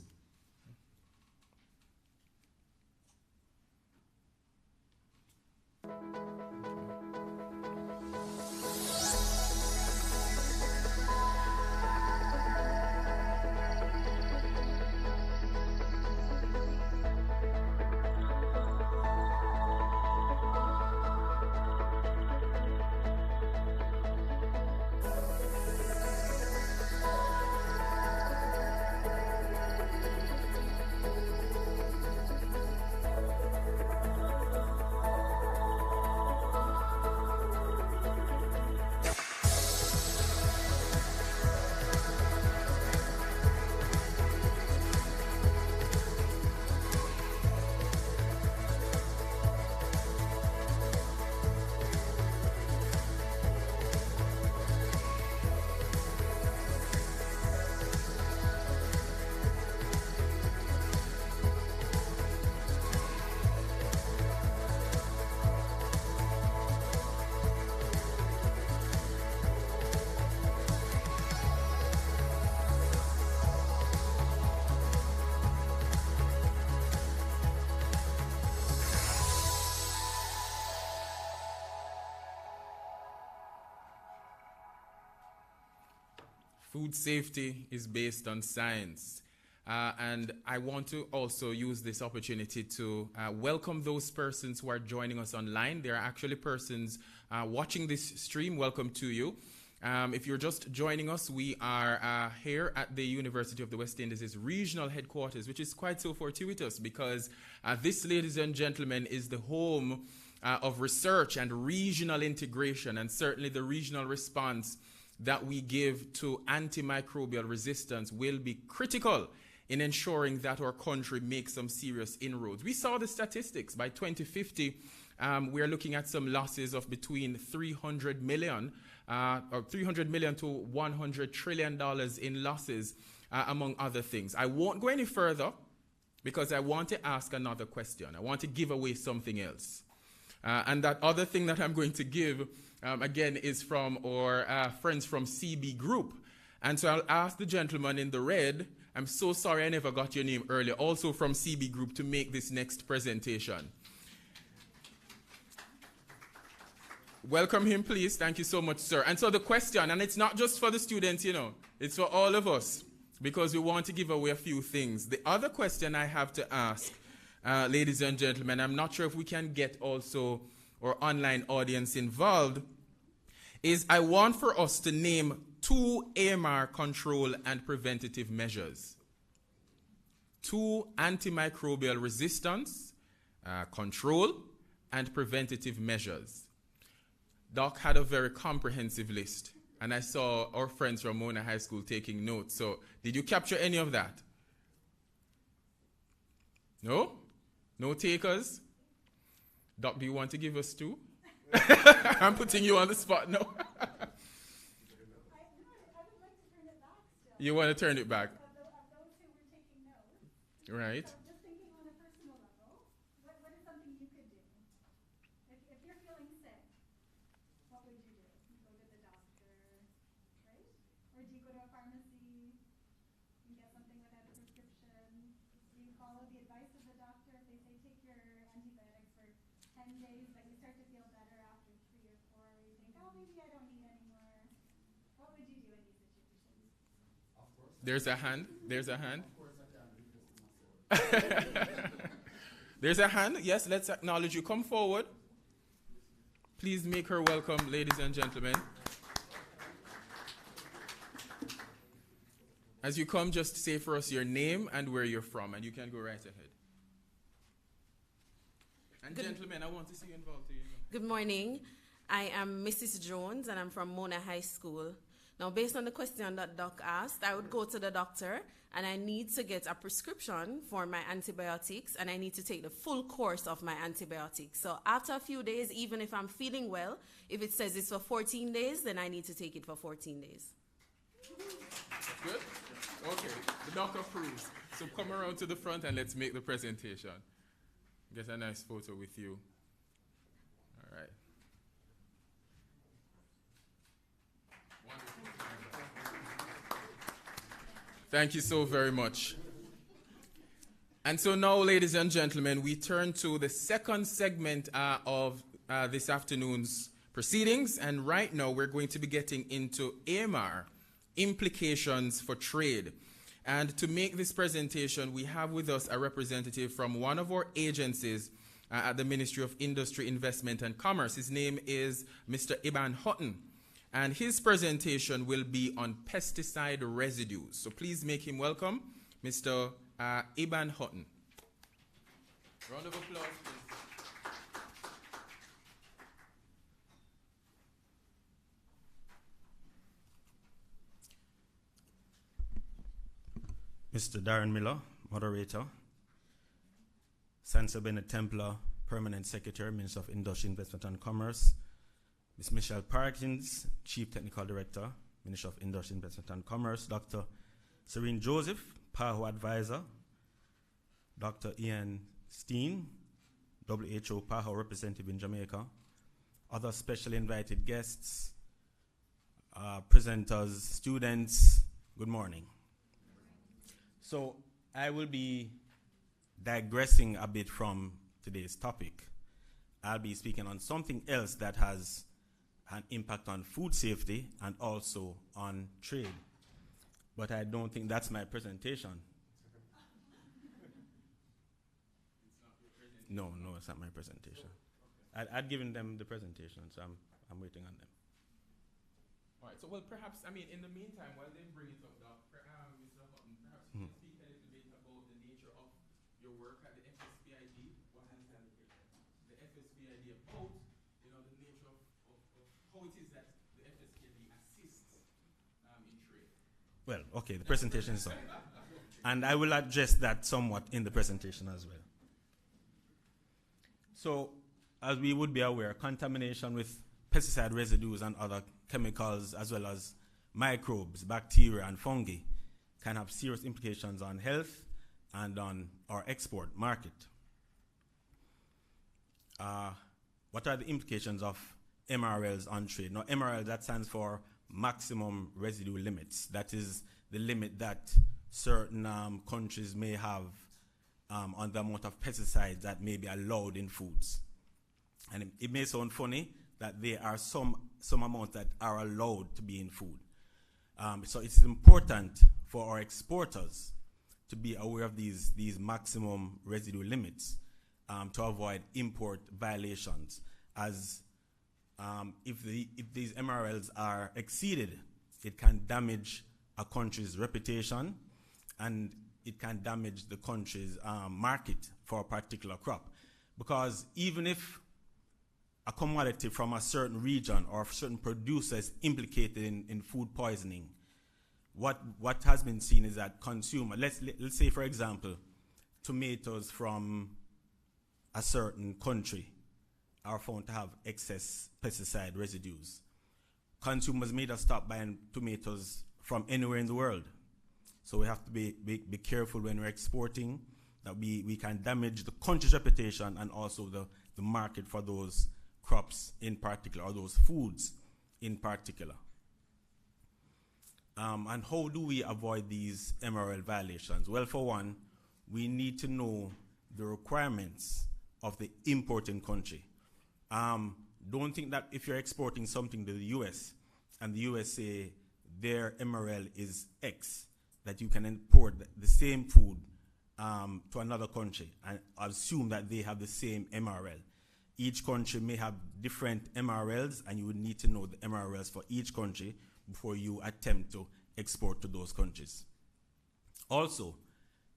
Food safety is based on science. And I want to also use this opportunity to welcome those persons who are joining us online. There are actually persons watching this stream. Welcome to you. If you're just joining us, we are here at the University of the West Indies' regional headquarters, which is quite so fortuitous because this, ladies and gentlemen, is the home of research and regional integration, and certainly the regional response that we give to antimicrobial resistance will be critical in ensuring that our country makes some serious inroads. We saw the statistics. By 2050, we are looking at some losses of between $300 million to $100 trillion in losses, among other things. I won't go any further because I want to ask another question. I want to give away something else. And that other thing that I'm going to give, again, is from our friends from CB Group. And so I'll ask the gentleman in the red, I'm so sorry I never got your name earlier, also from CB Group, to make this next presentation. Welcome him, please. Thank you so much, sir. And so the question, and it's not just for the students, it's for all of us, because we want to give away a few things. The other question I have to ask, ladies and gentlemen, I'm not sure if we can get also our online audience involved, is I want for us to name 2 AMR control and preventative measures. 2 antimicrobial resistance, control, and preventative measures. Doc had a very comprehensive list, and I saw our friends from Mona High School taking notes. So did you capture any of that? No? No takers? Doc, do you want to give us 2? I'm putting you on the spot now. I would like to turn it back still. You want to turn it back? Of those who were taking notes. Right. So just thinking on a personal level, what is something you could do? If you're feeling sick, what would you do? You go to the doctor, right? Or do you go to a pharmacy and get something without a prescription? Do you follow the advice of the doctor if they say take your antibiotics for 10 days, but you start to feel better after 3 or 4, or you think, oh, maybe I don't need any more? What would you do in these situations? There's a hand. There's a hand. There's a hand. Yes, let's acknowledge you. Come forward. Please make her welcome, ladies and gentlemen. As you come, just say for us your name and where you're from, and you can go right ahead. And gentlemen, I want to see you involved too. Good morning. I am Mrs. Jones, and I'm from Mona High School. Now, based on the question that Doc asked, I would go to the doctor, and I need to get a prescription for my antibiotics, and I need to take the full course of my antibiotics. So after a few days, even if I'm feeling well, if it says it's for 14 days, then I need to take it for 14 days. Good? Okay. The doctor approves. So come around to the front and let's make the presentation. Get a nice photo with you. All right. Thank you so very much. And so now, ladies and gentlemen, we turn to the second segment of this afternoon's proceedings. And right now, we're going to be getting into AMR, implications for trade. And to make this presentation, we have with us a representative from one of our agencies at the Ministry of Industry, Investment and Commerce. His name is Mr. Iban Hutton. And his presentation will be on pesticide residues. So please make him welcome, Mr. Iban Hutton. Round of applause, please. Mr. Darren Miller, moderator. Sansa Bennett Templar, permanent secretary, Minister of Industry, Investment and Commerce. Ms. Michelle Parkins, chief technical director, Minister of Industry, Investment and Commerce. Dr. Serene Joseph, PAHO advisor. Dr. Ian Steen, WHO PAHO representative in Jamaica. Other special invited guests, presenters, students, good morning. So I will be digressing a bit from today's topic. I'll be speaking on something else that has an impact on food safety and also on trade. But I don't think that's my presentation. No, it's not my presentation. I'd given them the presentation, so I'm waiting on them. All right. So, well, perhaps, I mean, in the meantime, while they bring it up, Mr. Hutton, perhaps you can speak a little bit about the nature of your work at the FSPID. What is the FSPID about? You know, the nature of how it is that the FSPID assists in trade. Well, okay, the presentation is on. And I will address that somewhat in the presentation as well. So, as we would be aware, contamination with pesticide residues and other chemicals, as well as microbes, bacteria, and fungi, can have serious implications on health and on our export market. What are the implications of MRLs on trade? Now, MRL, that stands for maximum residue limits. That is the limit that certain countries may have on the amount of pesticides that may be allowed in foods. And it may sound funny that there are some amounts that are allowed to be in food. So it's important for our exporters to be aware of these maximum residue limits to avoid import violations, as if these MRLs are exceeded, it can damage a country's reputation and it can damage the country's market for a particular crop. Because even if a commodity from a certain region or a certain producer is implicated in food poisoning, what has been seen is that consumer, let's say for example, tomatoes from a certain country are found to have excess pesticide residues. Consumers may just stop buying tomatoes from anywhere in the world. So we have to be careful when we're exporting, that we can damage the country's reputation and also the market for those crops in particular, or those foods in particular. And how do we avoid these MRL violations? Well, for one, we need to know the requirements of the importing country. Don't think that if you're exporting something to the US and the US say their MRL is X, that you can import the same food to another country and assume that they have the same MRL. Each country may have different MRLs, and you would need to know the MRLs for each country before you attempt to export to those countries. Also,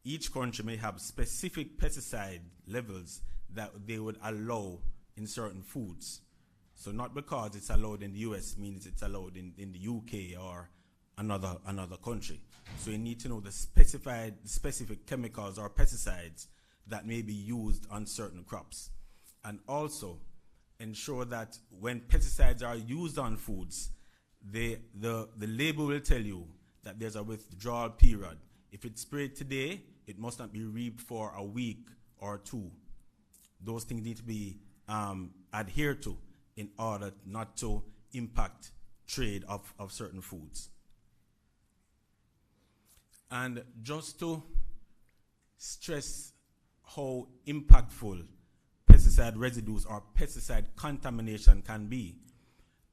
each country may have specific pesticide levels that they would allow in certain foods. So not because it's allowed in the US means it's allowed in the UK or another country. So you need to know the specific chemicals or pesticides that may be used on certain crops. And also ensure that when pesticides are used on foods, the label will tell you that there's a withdrawal period. If it's sprayed today, it must not be reaped for a week or two. Those things need to be adhered to in order not to impact trade of certain foods. And just to stress how impactful pesticide residues or pesticide contamination can be,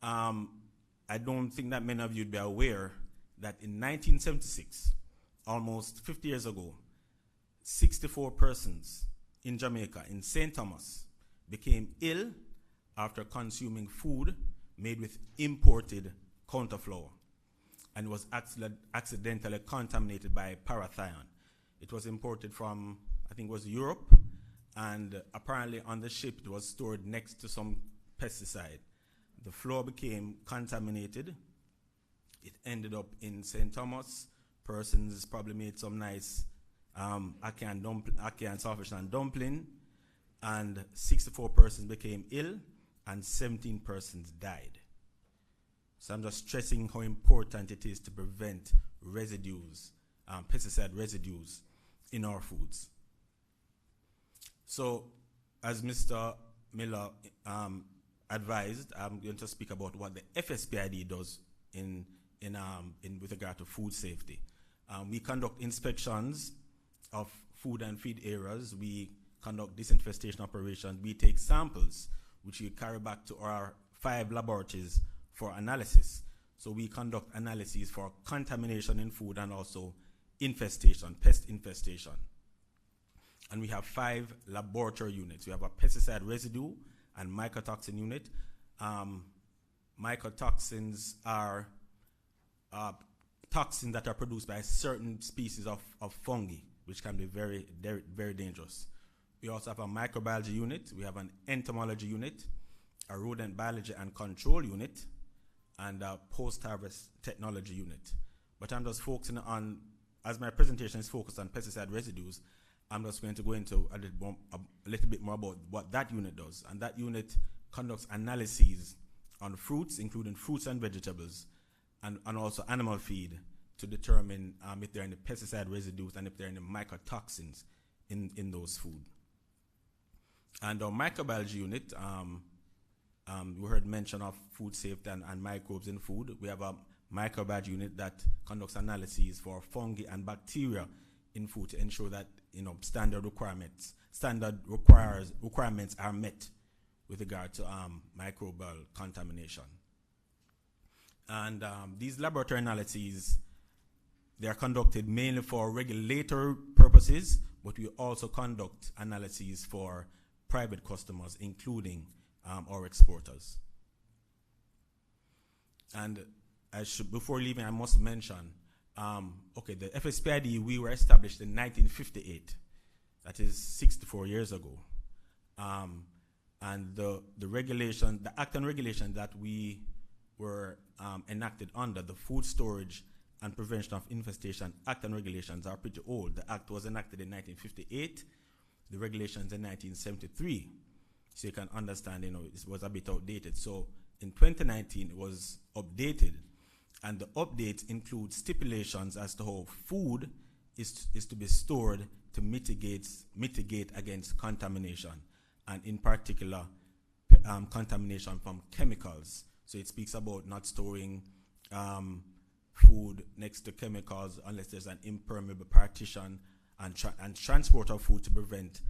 I don't think that many of you would be aware that in 1976, almost 50 years ago, 64 persons in Jamaica, in St. Thomas, became ill after consuming food made with imported counterflour and was accidentally contaminated by parathion. It was imported from, I think it was Europe, and apparently on the ship it was stored next to some pesticide. The flour became contaminated. It ended up in St. Thomas. Persons probably made some nice ackee and saltfish and dumpling, and 64 persons became ill and 17 persons died. So I'm just stressing how important it is to prevent residues, pesticide residues in our foods. So, as Mr. Miller advised, I'm going to speak about what the FSPID does with regard to food safety. We conduct inspections of food and feed areas. We conduct disinfestation operations. We take samples, which we carry back to our 5 laboratories for analysis. So we conduct analyses for contamination in food and also infestation, pest infestation. And we have 5 laboratory units. We have a pesticide residue and mycotoxin unit. Mycotoxins are toxins that are produced by certain species of fungi, which can be very, very, very dangerous. We also have a microbiology unit, we have an entomology unit, a rodent biology and control unit, and a post-harvest technology unit. But I'm just focusing on, as my presentation is focused on pesticide residues, I'm just going to go into a little bit more about what that unit does. And that unit conducts analyses on fruits, including fruits and vegetables, and also animal feed, to determine if there are any pesticide residues and if there are any mycotoxins in those food. And our microbiology unit, we heard mention of food safety and microbes in food. We have a microbiology unit that conducts analyses for fungi and bacteria in food to ensure that standard requirements are met with regard to microbial contamination. And these laboratory analyses, they are conducted mainly for regulatory purposes, but we also conduct analyses for private customers, including our exporters. And before leaving, I must mention, the FSPID, we were established in 1958. That is 64 years ago. And the regulation, the act and regulation that we were enacted under, the Food Storage and Prevention of Infestation Act and regulations, are pretty old. The act was enacted in 1958, the regulations in 1973. So you can understand, it was a bit outdated. So in 2019, it was updated, and the updates include stipulations as to how food is to be stored to mitigate against contamination, and in particular, contamination from chemicals. So it speaks about not storing food next to chemicals unless there's an impermeable partition, and transport of food to prevent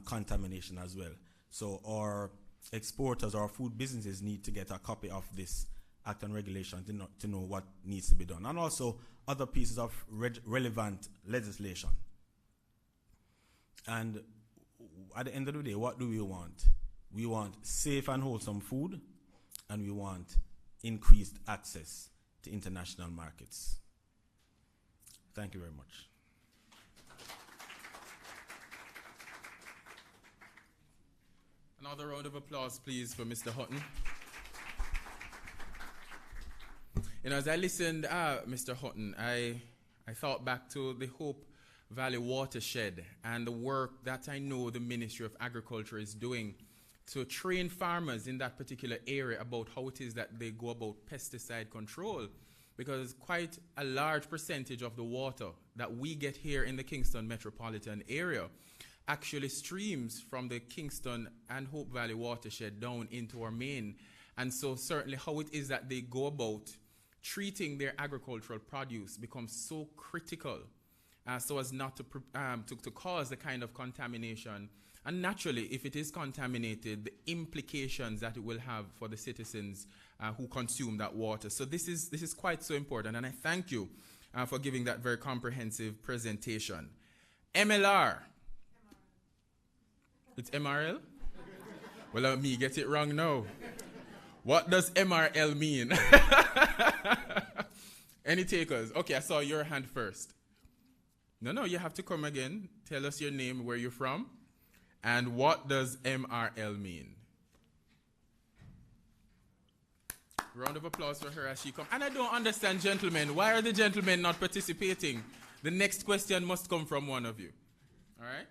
contamination as well. So our exporters, our food businesses, need to get a copy of this act and regulation to know what needs to be done, and also other pieces of relevant legislation. And at the end of the day, what do we want? We want safe and wholesome food, and we want increased access to international markets. Thank you very much. Another round of applause, please, for Mr. Hutton. As I listened, Mr. Hutton, I thought back to the Hope Valley watershed and the work that I know the Ministry of Agriculture is doing to train farmers in that particular area about how it is that they go about pesticide control, because quite a large percentage of the water that we get here in the Kingston metropolitan area actually streams from the Kingston and Hope Valley watershed down into our main. And so certainly how it is that they go about treating their agricultural produce becomes so critical so as not to cause the kind of contamination. And naturally, if it is contaminated, the implications that it will have for the citizens who consume that water. So this is quite so important, and I thank you for giving that very comprehensive presentation. MLR. It's MRL? Well, me get it wrong now. What does MRL mean? Any takers? Okay, I saw your hand first. No, you have to come again. Tell us your name, where you're from, and what does MRL mean? Round of applause for her as she comes. And I don't understand, gentlemen. Why are the gentlemen not participating? The next question must come from one of you. All right?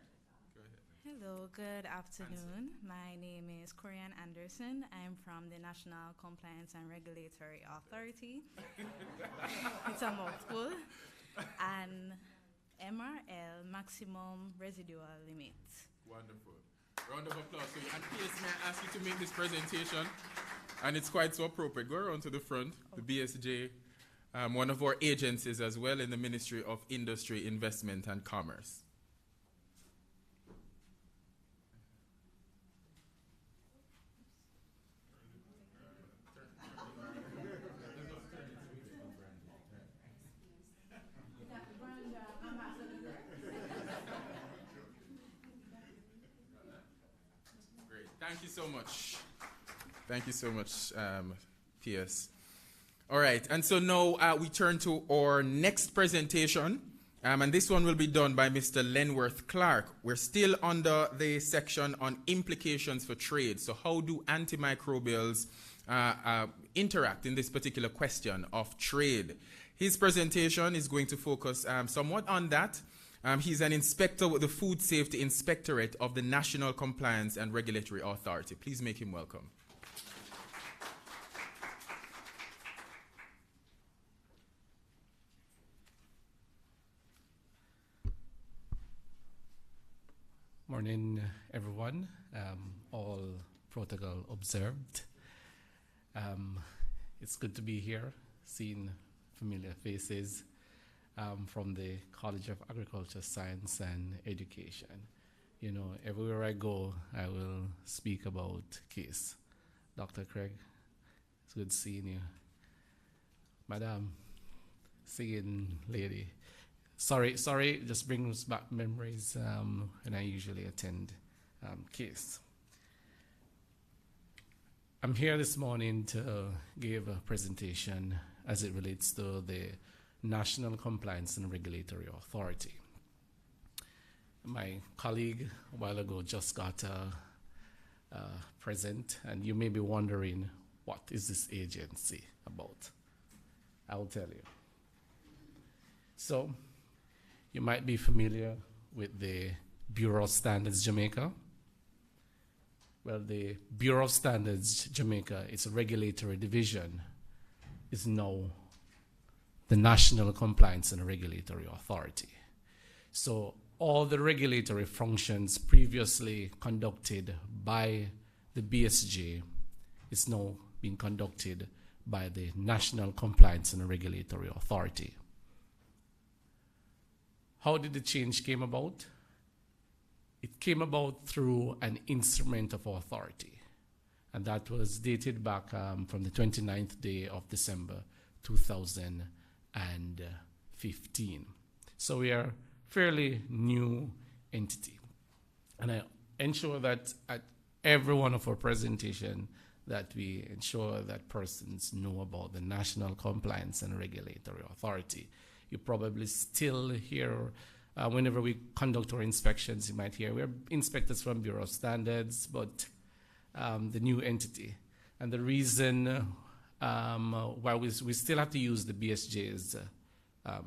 Hello, good afternoon. My name is Corian Anderson. I'm from the National Compliance and Regulatory Authority. It's a mouthful. And MRL, maximum residual limit. Wonderful. Round of applause for you. And please, may I ask you to make this presentation? And it's quite so appropriate. Go around to the front, the BSJ, one of our agencies as well in the Ministry of Industry, Investment and Commerce. Great. Thank you so much. Thank you so much, PS. All right, and so now we turn to our next presentation, and this one will be done by Mr. Lenworth Clark. We're still under the section on implications for trade. So how do antimicrobials interact in this particular question of trade? His presentation is going to focus somewhat on that. He's an inspector with the Food Safety Inspectorate of the National Compliance and Regulatory Authority. Please make him welcome. Morning, everyone. All protocol observed. It's good to be here, seeing familiar faces from the College of Agriculture, Science and Education. You know, everywhere I go, I will speak about case. Dr. Craig, it's good seeing you. Madam, singing lady. Sorry, just brings back memories when I usually attend case. I'm here this morning to give a presentation as it relates to the National Compliance and Regulatory Authority. My colleague a while ago just got a present, and you may be wondering, what is this agency about? I will tell you. So, you might be familiar with the Bureau of Standards Jamaica. Well, the Bureau of Standards Jamaica, its regulatory division, is now the National Compliance and Regulatory Authority. So all the regulatory functions previously conducted by the BSJ is now being conducted by the National Compliance and Regulatory Authority. How did the change came about? It came about through an instrument of authority, and that was dated back from the 29th day of December 2015. So we are a fairly new entity, and I ensure that at every one of our presentation that we ensure that persons know about the National Compliance and Regulatory Authority. You probably still hear, whenever we conduct our inspections, you might hear, we're inspectors from Bureau of Standards, but the new entity. And the reason why we still have to use the BSJ's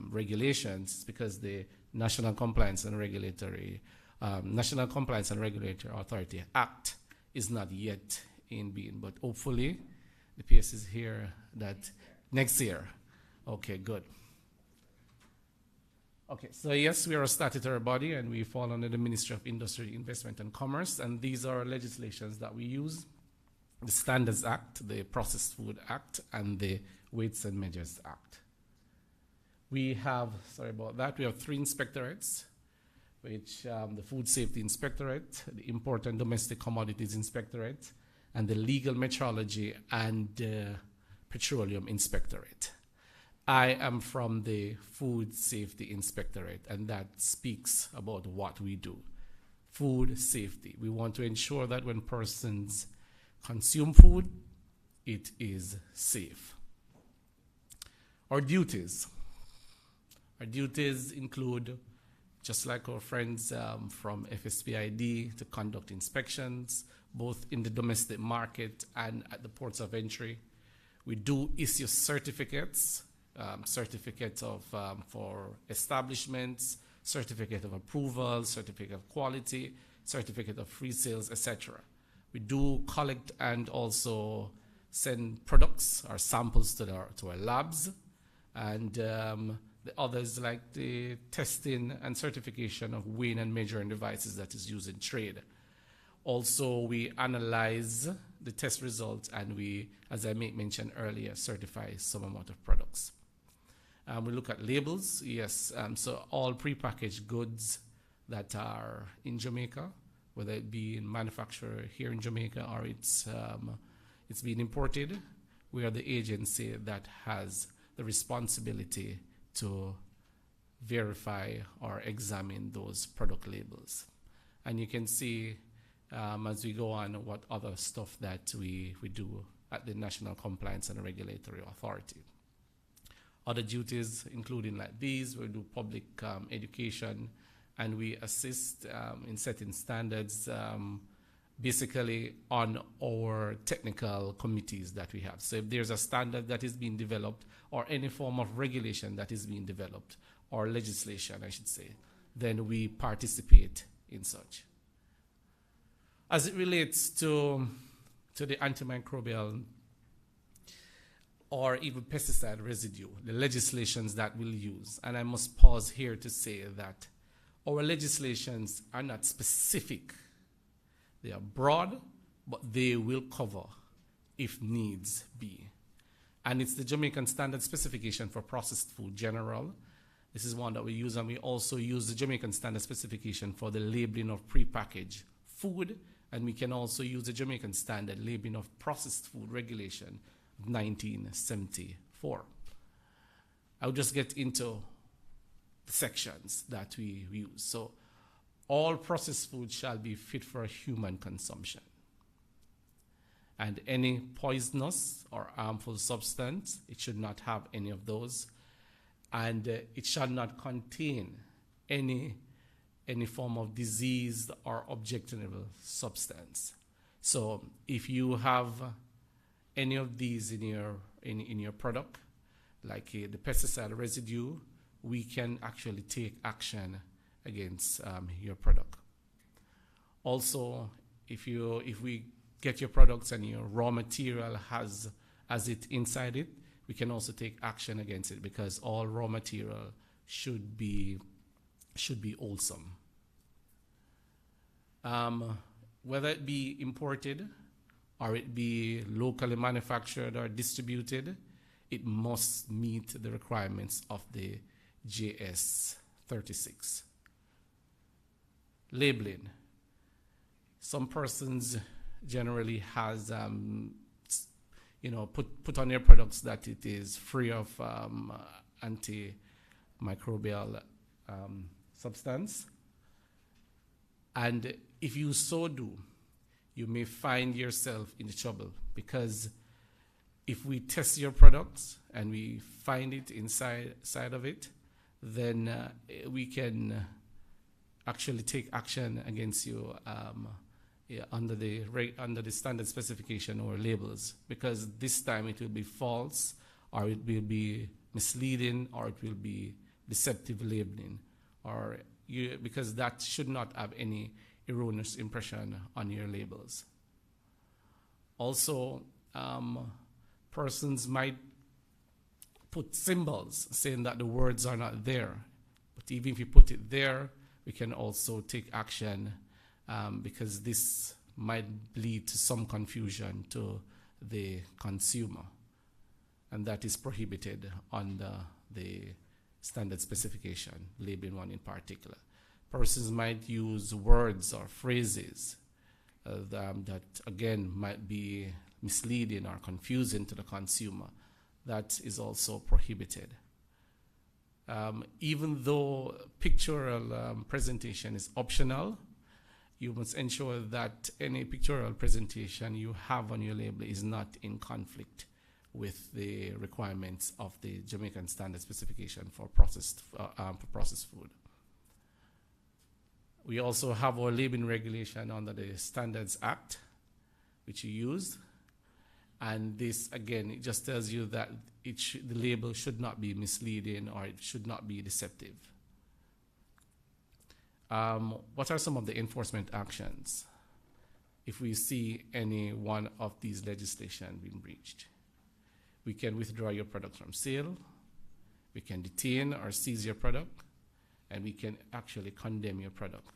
regulations is because the National Compliance and Regulatory Authority Act is not yet in being, but hopefully the PS is here that next year. Okay, good. Okay, so yes, we are a statutory body and we fall under the Ministry of Industry, Investment and Commerce, and these are legislations that we use: the Standards Act, the Processed Food Act, and the Weights and Measures Act. We have, sorry about that, we have 3 inspectorates, which the Food Safety Inspectorate, the Import and Domestic Commodities Inspectorate, and the Legal Metrology and Petroleum Inspectorate. I am from the Food Safety Inspectorate, and that speaks about what we do. Food safety. We want to ensure that when persons consume food, it is safe. Our duties. Our duties include, just like our friends from FSPID, to conduct inspections, both in the domestic market and at the ports of entry. We do issue certificates, certificate of for establishments, certificate of approval, certificate of quality, certificate of free sales, etc. We do collect and also send products or samples to our labs, and the others like the testing and certification of weighing and measuring devices that is used in trade. Also, we analyze the test results and we, as I mentioned earlier, certify some amount of products. We look at labels, yes, so all prepackaged goods that are in Jamaica, whether it be manufactured here in Jamaica or it's being imported, we are the agency that has the responsibility to verify or examine those product labels. And you can see as we go on what other stuff that we do at the National Compliance and Regulatory Authority. other duties, including like these. We do public education, and we assist in setting standards basically on our technical committees that we have. So if there's a standard that is being developed or any form of regulation that is being developed, or legislation, I should say, then we participate in such. As it relates to the antimicrobial or even pesticide residue, the legislations that we'll use, and I must pause here to say that our legislations are not specific. They are broad, but they will cover if needs be. And it's the Jamaican Standard Specification for Processed Food General. This is one that we use, and we also use the Jamaican Standard Specification for the labeling of prepackaged food, and we can also use the Jamaican Standard Labeling of Processed Food Regulation of 1974. I'll just get into the sections that we use. So, all processed food shall be fit for human consumption. And any poisonous or harmful substance, it should not have any of those. And it shall not contain any form of diseased or objectionable substance. So if you have any of these in your product, like the pesticide residue, we can actually take action against your product. Also, if we get your products and your raw material has it inside it, we can also take action against it, because all raw material should be wholesome. Whether it be imported or it be locally manufactured or distributed, it must meet the requirements of the JS 36. Labeling. Some persons generally has put on their products that it is free of antimicrobial substance, and if you so do, you may find yourself in trouble, because if we test your products and we find it inside of it, then we can actually take action against you under the standard specification or labels, because this time it will be false, or it will be misleading, or it will be deceptive labeling, because that should not have any erroneous impression on your labels. Also, persons might put symbols saying that the words are not there, but even if you put it there, we can also take action, because this might lead to some confusion to the consumer, and that is prohibited under the standard specification, labeling one in particular. Persons might use words or phrases that again might be misleading or confusing to the consumer. That is also prohibited. Even though pictorial presentation is optional, you must ensure that any pictorial presentation you have on your label is not in conflict with the requirements of the Jamaican Standard Specification for processed food. We also have our labeling regulation under the Standards Act, which you use. And this, again, it just tells you that the label should not be misleading, or it should not be deceptive. What are some of the enforcement actions if we see any one of these legislation being breached? We can withdraw your product from sale, we can detain or seize your product, and we can actually condemn your product.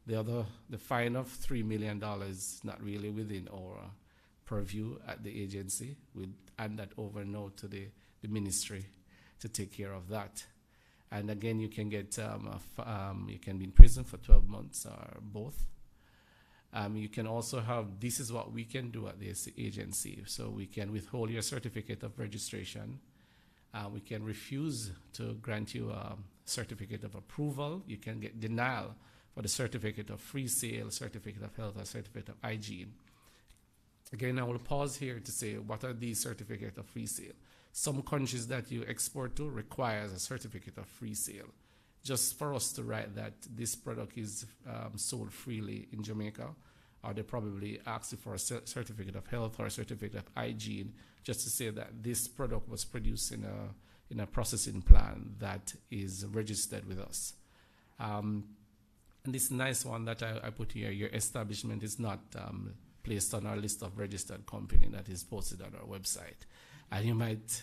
The fine of $3 million is not really within our purview at the agency. We'll hand that over now to the ministry to take care of that. And again, you can get you can be in prison for 12 months or both. You can also have, this is what we can do at this agency. So we can withhold your certificate of registration. We can refuse to grant you a certificate of approval. You can get denial for the certificate of free sale, certificate of health, or certificate of hygiene. Again, I will pause here to say, what are these certificates of free sale? Some countries that you export to requires a certificate of free sale. Just for us to write that this product is sold freely in Jamaica, or they probably ask you for a certificate of health or a certificate of hygiene, just to say that this product was produced in a processing plant that is registered with us. And this nice one that I put here, your establishment is not placed on our list of registered company that is posted on our website. And you might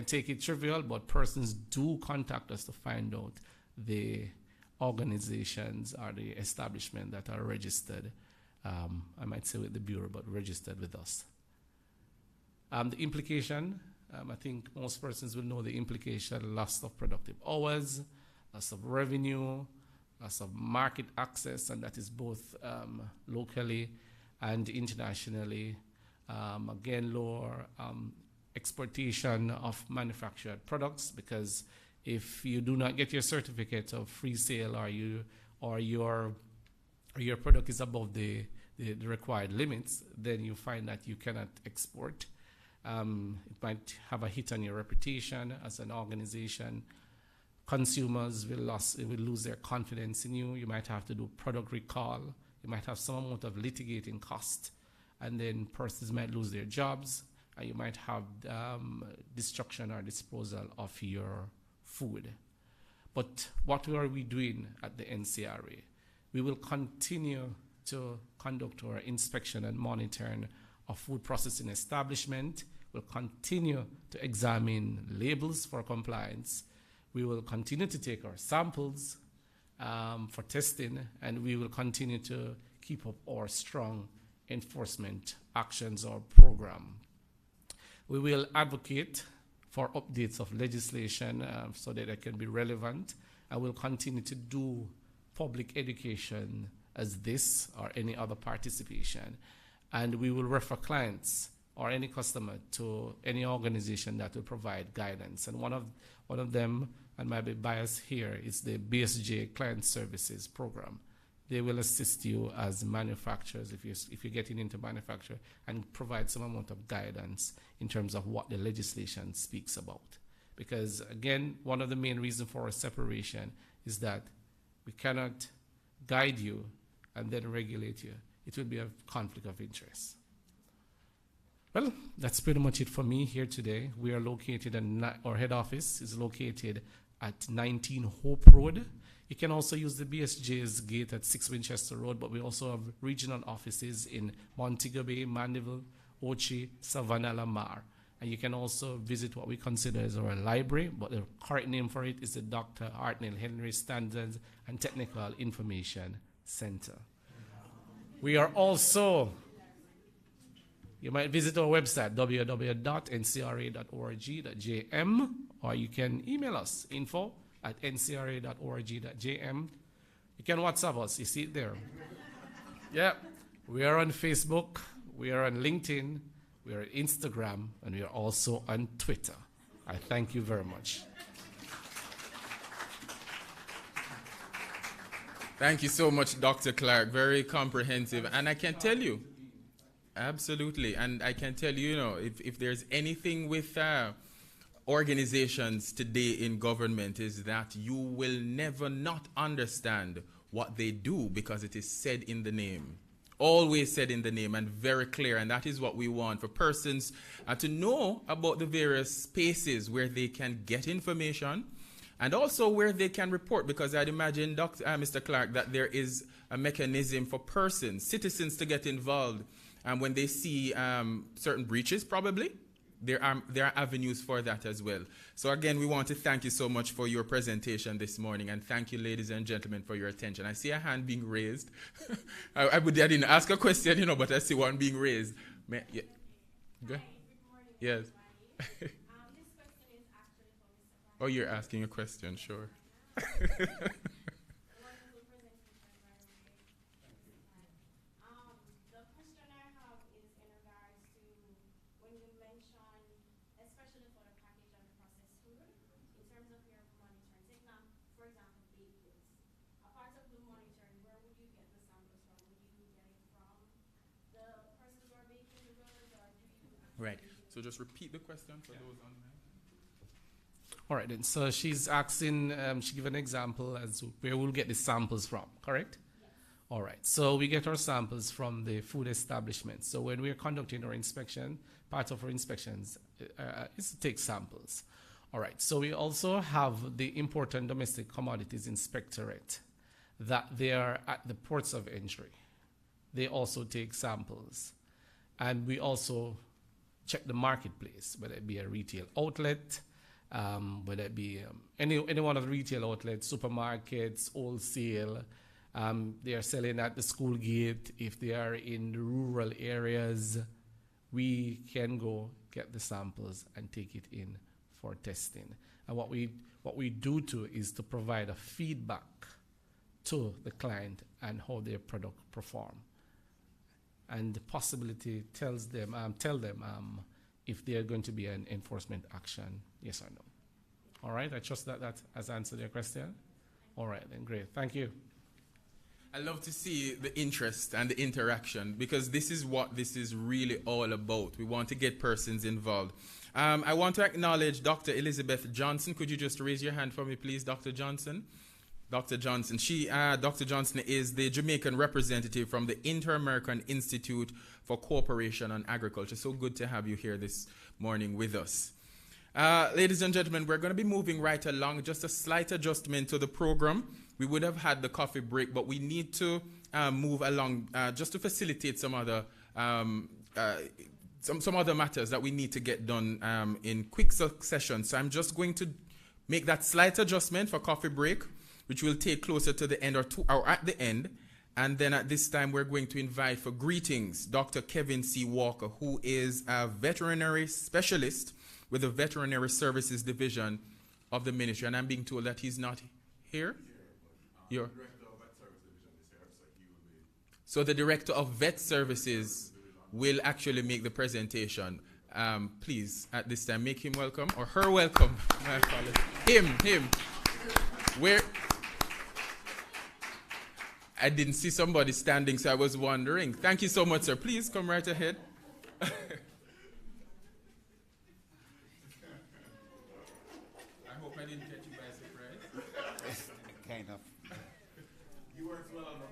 take it trivial, but persons do contact us to find out the organizations or the establishment that are registered, I might say with the Bureau, but registered with us. The implication, I think most persons will know the implication: loss of productive hours, loss of revenue, loss of market access, and that is both locally and internationally. Again, lower exportation of manufactured products, because if you do not get your certificate of free sale, or your product is above the required limits, then you find that you cannot export. It might have a hit on your reputation as an organization. Consumers will lose their confidence in you. You might have to do product recall. You might have some amount of litigating cost, and then persons might lose their jobs. And you might have destruction or disposal of your food. But what are we doing at the NCRA? We will continue to conduct our inspection and monitoring of food processing establishment. We'll continue to examine labels for compliance. We will continue to take our samples for testing, and we will continue to keep up our strong enforcement actions or program. We will advocate for updates of legislation so that it can be relevant, and we'll continue to do public education as this or any other participation. And we will refer clients or any customer to any organization that will provide guidance. And one of them, and might be biased here, is the BSJ Client Services Program. They will assist you as manufacturers if you're getting into manufacture, and provide some amount of guidance in terms of what the legislation speaks about. Because again, one of the main reasons for a separation is that we cannot guide you and then regulate you. It will be a conflict of interest. Well, that's pretty much it for me here today. We are located, our head office is located at 19 Hope Road. You can also use the BSJ's gate at 6 Winchester Road, but we also have regional offices in Montego Bay, Mandeville, Ochi, Savannah, Lamar. And you can also visit what we consider as our library, but the correct name for it is the Dr. Hartnell Henry Standards and Technical Information Center. We are also, you might visit our website, www.ncra.org.jm, or you can email us, info@ncra.org.jm. You can WhatsApp us, you see it there. Yeah, we are on Facebook, we are on LinkedIn, we are on Instagram, and we are also on Twitter. I thank you very much. Thank you so much, Dr. Clark. Very comprehensive. And I can tell you, absolutely, and I can tell you, if there's anything with organizations today in government, is that you will never not understand what they do, because it is said in the name. Always said in the name, and very clear. And that is what we want for persons to know about the various spaces where they can get information, and also where they can report, because I'd imagine, Mr. Clark, that there is a mechanism for persons, citizens, to get involved. And when they see certain breaches, probably, there are avenues for that as well. So again, we want to thank you so much for your presentation this morning, and thank you, ladies and gentlemen, for your attention. I see a hand being raised. I didn't ask a question, but I see one being raised. Yeah. Go ahead. Yes. Oh, you're asking a question, sure. Right. So just repeat the question for those online. All right, then. So she's asking, she gave an example as to where we'll get the samples from, correct? Yes. All right, so we get our samples from the food establishment. So when we're conducting our inspection, part of our inspections is to take samples. All right, so we also have the Import and Domestic Commodities Inspectorate that they are at the ports of entry. They also take samples. And we also check the marketplace, whether it be a retail outlet, whether it be any one of the retail outlets, supermarkets, wholesale. They are selling at the school gate. If they are in the rural areas, we can go get the samples and take it in for testing. And what we do too is to provide a feedback to the client and how their product perform. And the possibility tell them if there are going to be an enforcement action, yes or no. All right, I trust that has answered your question. All right, then great, thank you. I love to see the interest and the interaction, because this is what this is really all about. We want to get persons involved. I want to acknowledge Dr. Elizabeth Johnson. Could you just raise your hand for me, please, Dr. Johnson? Dr. Johnson. Dr. Johnson is the Jamaican representative from the Inter-American Institute for Cooperation on Agriculture. So good to have you here this morning with us. Ladies and gentlemen, we're going to be moving right along. Just a slight adjustment to the program. We would have had the coffee break, but we need to move along just to facilitate some other matters that we need to get done in quick succession. So I'm just going to make that slight adjustment for coffee break, which will take closer to the end or at the end. And then at this time, we're going to invite for greetings Dr. Kevin C. Walker, who is a veterinary specialist with the Veterinary Services Division of the ministry. And I'm being told that he's not here. So the Director of Vet Services will actually make the presentation. Please, at this time, make him welcome, or her welcome. Him. Where? I didn't see somebody standing, so I was wondering. Thank you so much, sir. Please come right ahead. I hope I didn't catch you by surprise. Kind of. You weren't well on the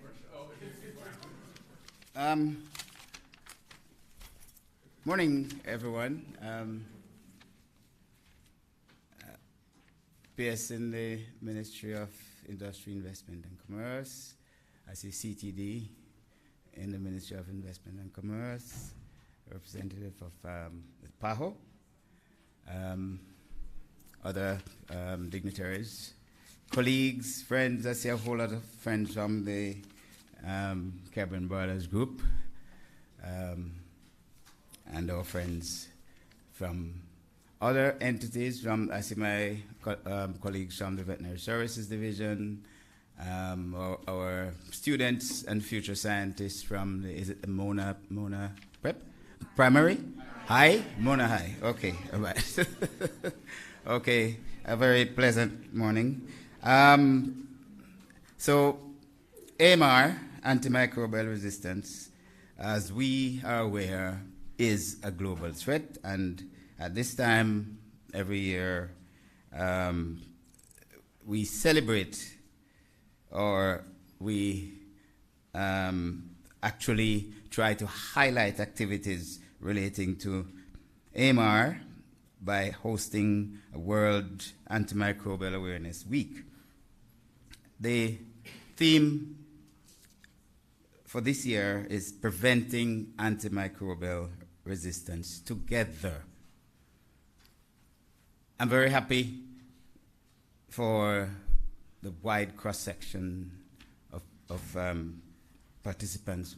Morning, everyone. PS in the Ministry of Industry, Investment and Commerce. I see CTD in the Ministry of Investment and Commerce, representative of PAHO, other dignitaries, colleagues, friends. I see a whole lot of friends from the Cabin Brothers Group, and our friends from other entities. I see my colleagues from the Veterinary Services Division, our students and future scientists from is it the Mona Prep? Primary? High? Mona High. Okay, all right. Okay, a very pleasant morning. So AMR, antimicrobial resistance, as we are aware, is a global threat, and at this time every year we celebrate, or we actually try to highlight activities relating to AMR by hosting a World Antimicrobial Awareness Week. The theme for this year is preventing antimicrobial resistance together. I'm very happy for the wide cross-section of participants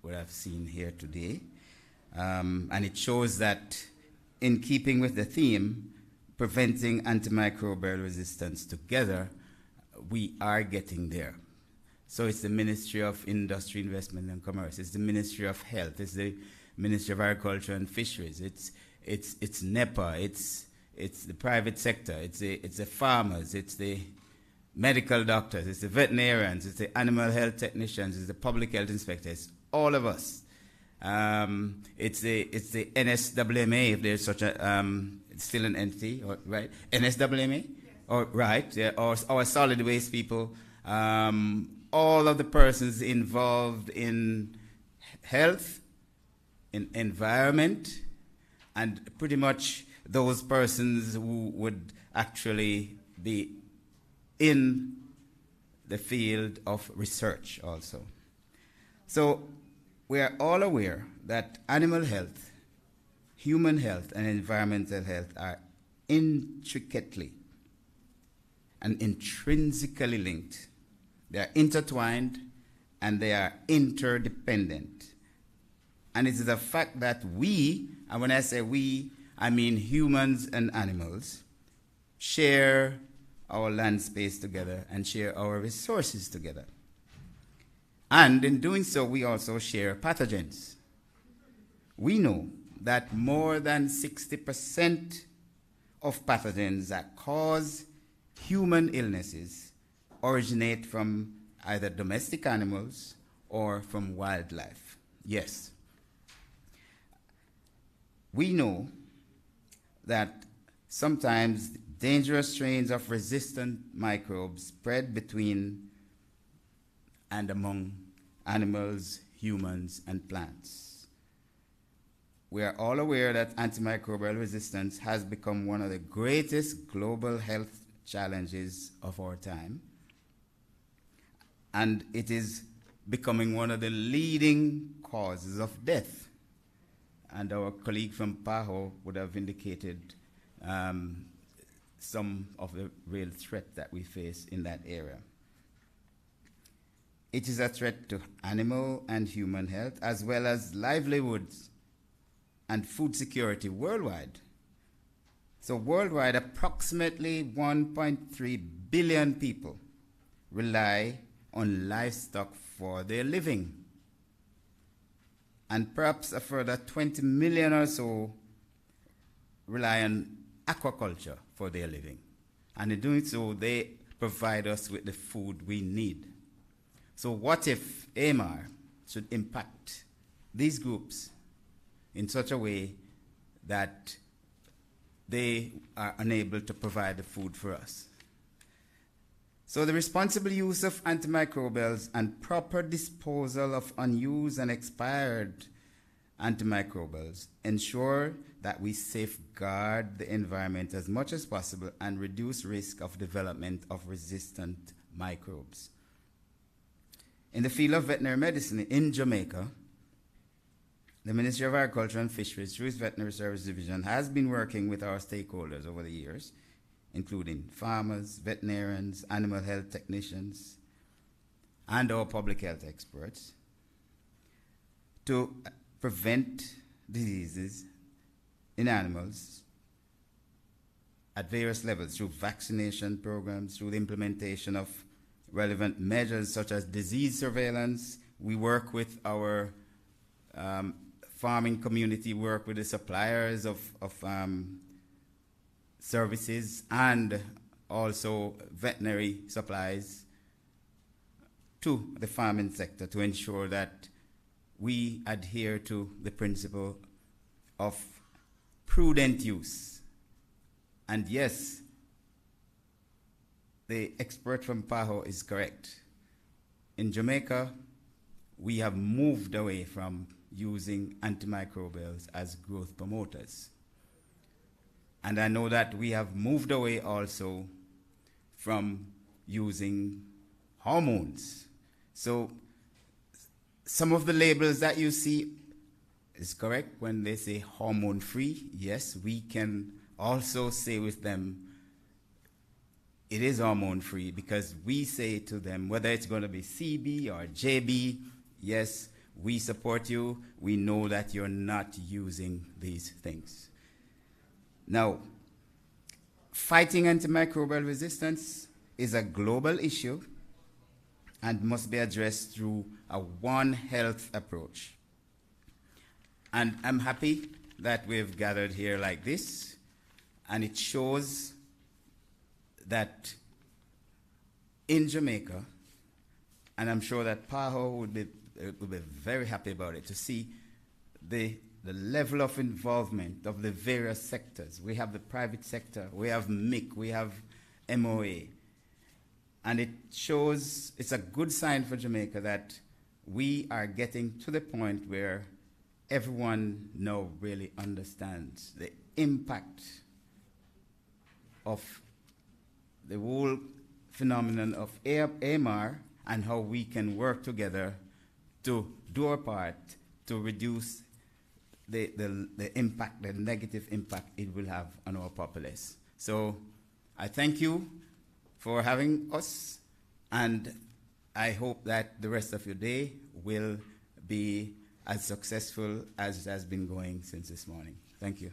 what I've seen here today. And it shows that in keeping with the theme, preventing antimicrobial resistance together, we are getting there. So it's the Ministry of Industry, Investment and Commerce, it's the Ministry of Health, it's the Ministry of Agriculture and Fisheries, it's NEPA, it's the private sector, it's the farmers, it's the medical doctors, it's the veterinarians, it's the animal health technicians, it's the public health inspectors, all of us It's the NSWMA, if there's such a, it's still an entity, right? NSWMA? Yes. Or, right, yeah, or solid waste people. All of the persons involved in health, in environment, and pretty much those persons who would actually be in the field of research also. So we are all aware that animal health, human health, and environmental health are intricately and intrinsically linked. They are intertwined and they are interdependent. And it is a fact that we, and when I say we, I mean humans and animals, share our land space together and share our resources together. And in doing so, we also share pathogens. We know that more than 60% of pathogens that cause human illnesses originate from either domestic animals or from wildlife. Yes. We know that sometimes dangerous strains of resistant microbes spread between and among animals, humans, and plants. We are all aware that antimicrobial resistance has become one of the greatest global health challenges of our time, and it is becoming one of the leading causes of death. And our colleague from PAHO would have indicated some of the real threat that we face in that area. It is a threat to animal and human health, as well as livelihoods and food security worldwide. So worldwide, approximately 1.3 billion people rely on livestock for their living. And perhaps a further 20 million or so rely on aquaculture for their living. And in doing so, they provide us with the food we need. So what if AMR should impact these groups in such a way that they are unable to provide the food for us? So the responsible use of antimicrobials and proper disposal of unused and expired antimicrobials ensure that we safeguard the environment as much as possible and reduce risk of development of resistant microbes. In the field of veterinary medicine in Jamaica, the Ministry of Agriculture and Fisheries, through its Veterinary Service Division, has been working with our stakeholders over the years, including farmers, veterinarians, animal health technicians, and our public health experts, to prevent diseases in animals at various levels through vaccination programs, through the implementation of relevant measures such as disease surveillance. We work with our farming community, work with the suppliers of services and also veterinary supplies to the farming sector to ensure that we adhere to the principle of prudent use. And yes, the expert from PAHO is correct. In Jamaica, we have moved away from using antimicrobials as growth promoters. And I know that we have moved away also from using hormones. So some of the labels that you see is correct when they say hormone-free. Yes, we can also say with them it is hormone-free because we say to them, whether it's going to be CB or JB, yes, we support you. We know that you're not using these things. Now, fighting antimicrobial resistance is a global issue and must be addressed through a One Health approach. And I'm happy that we've gathered here like this, and it shows that in Jamaica, and I'm sure that PAHO would be very happy about it, to see the level of involvement of the various sectors. We have the private sector, we have MIC, we have MOA. And it shows, it's a good sign for Jamaica that we are getting to the point where everyone now really understands the impact of the whole phenomenon of AMR and how we can work together to do our part to reduce the impact, the negative impact it will have on our populace. So I thank you for having us, and I hope that the rest of your day will be as successful as it has been going since this morning. Thank you.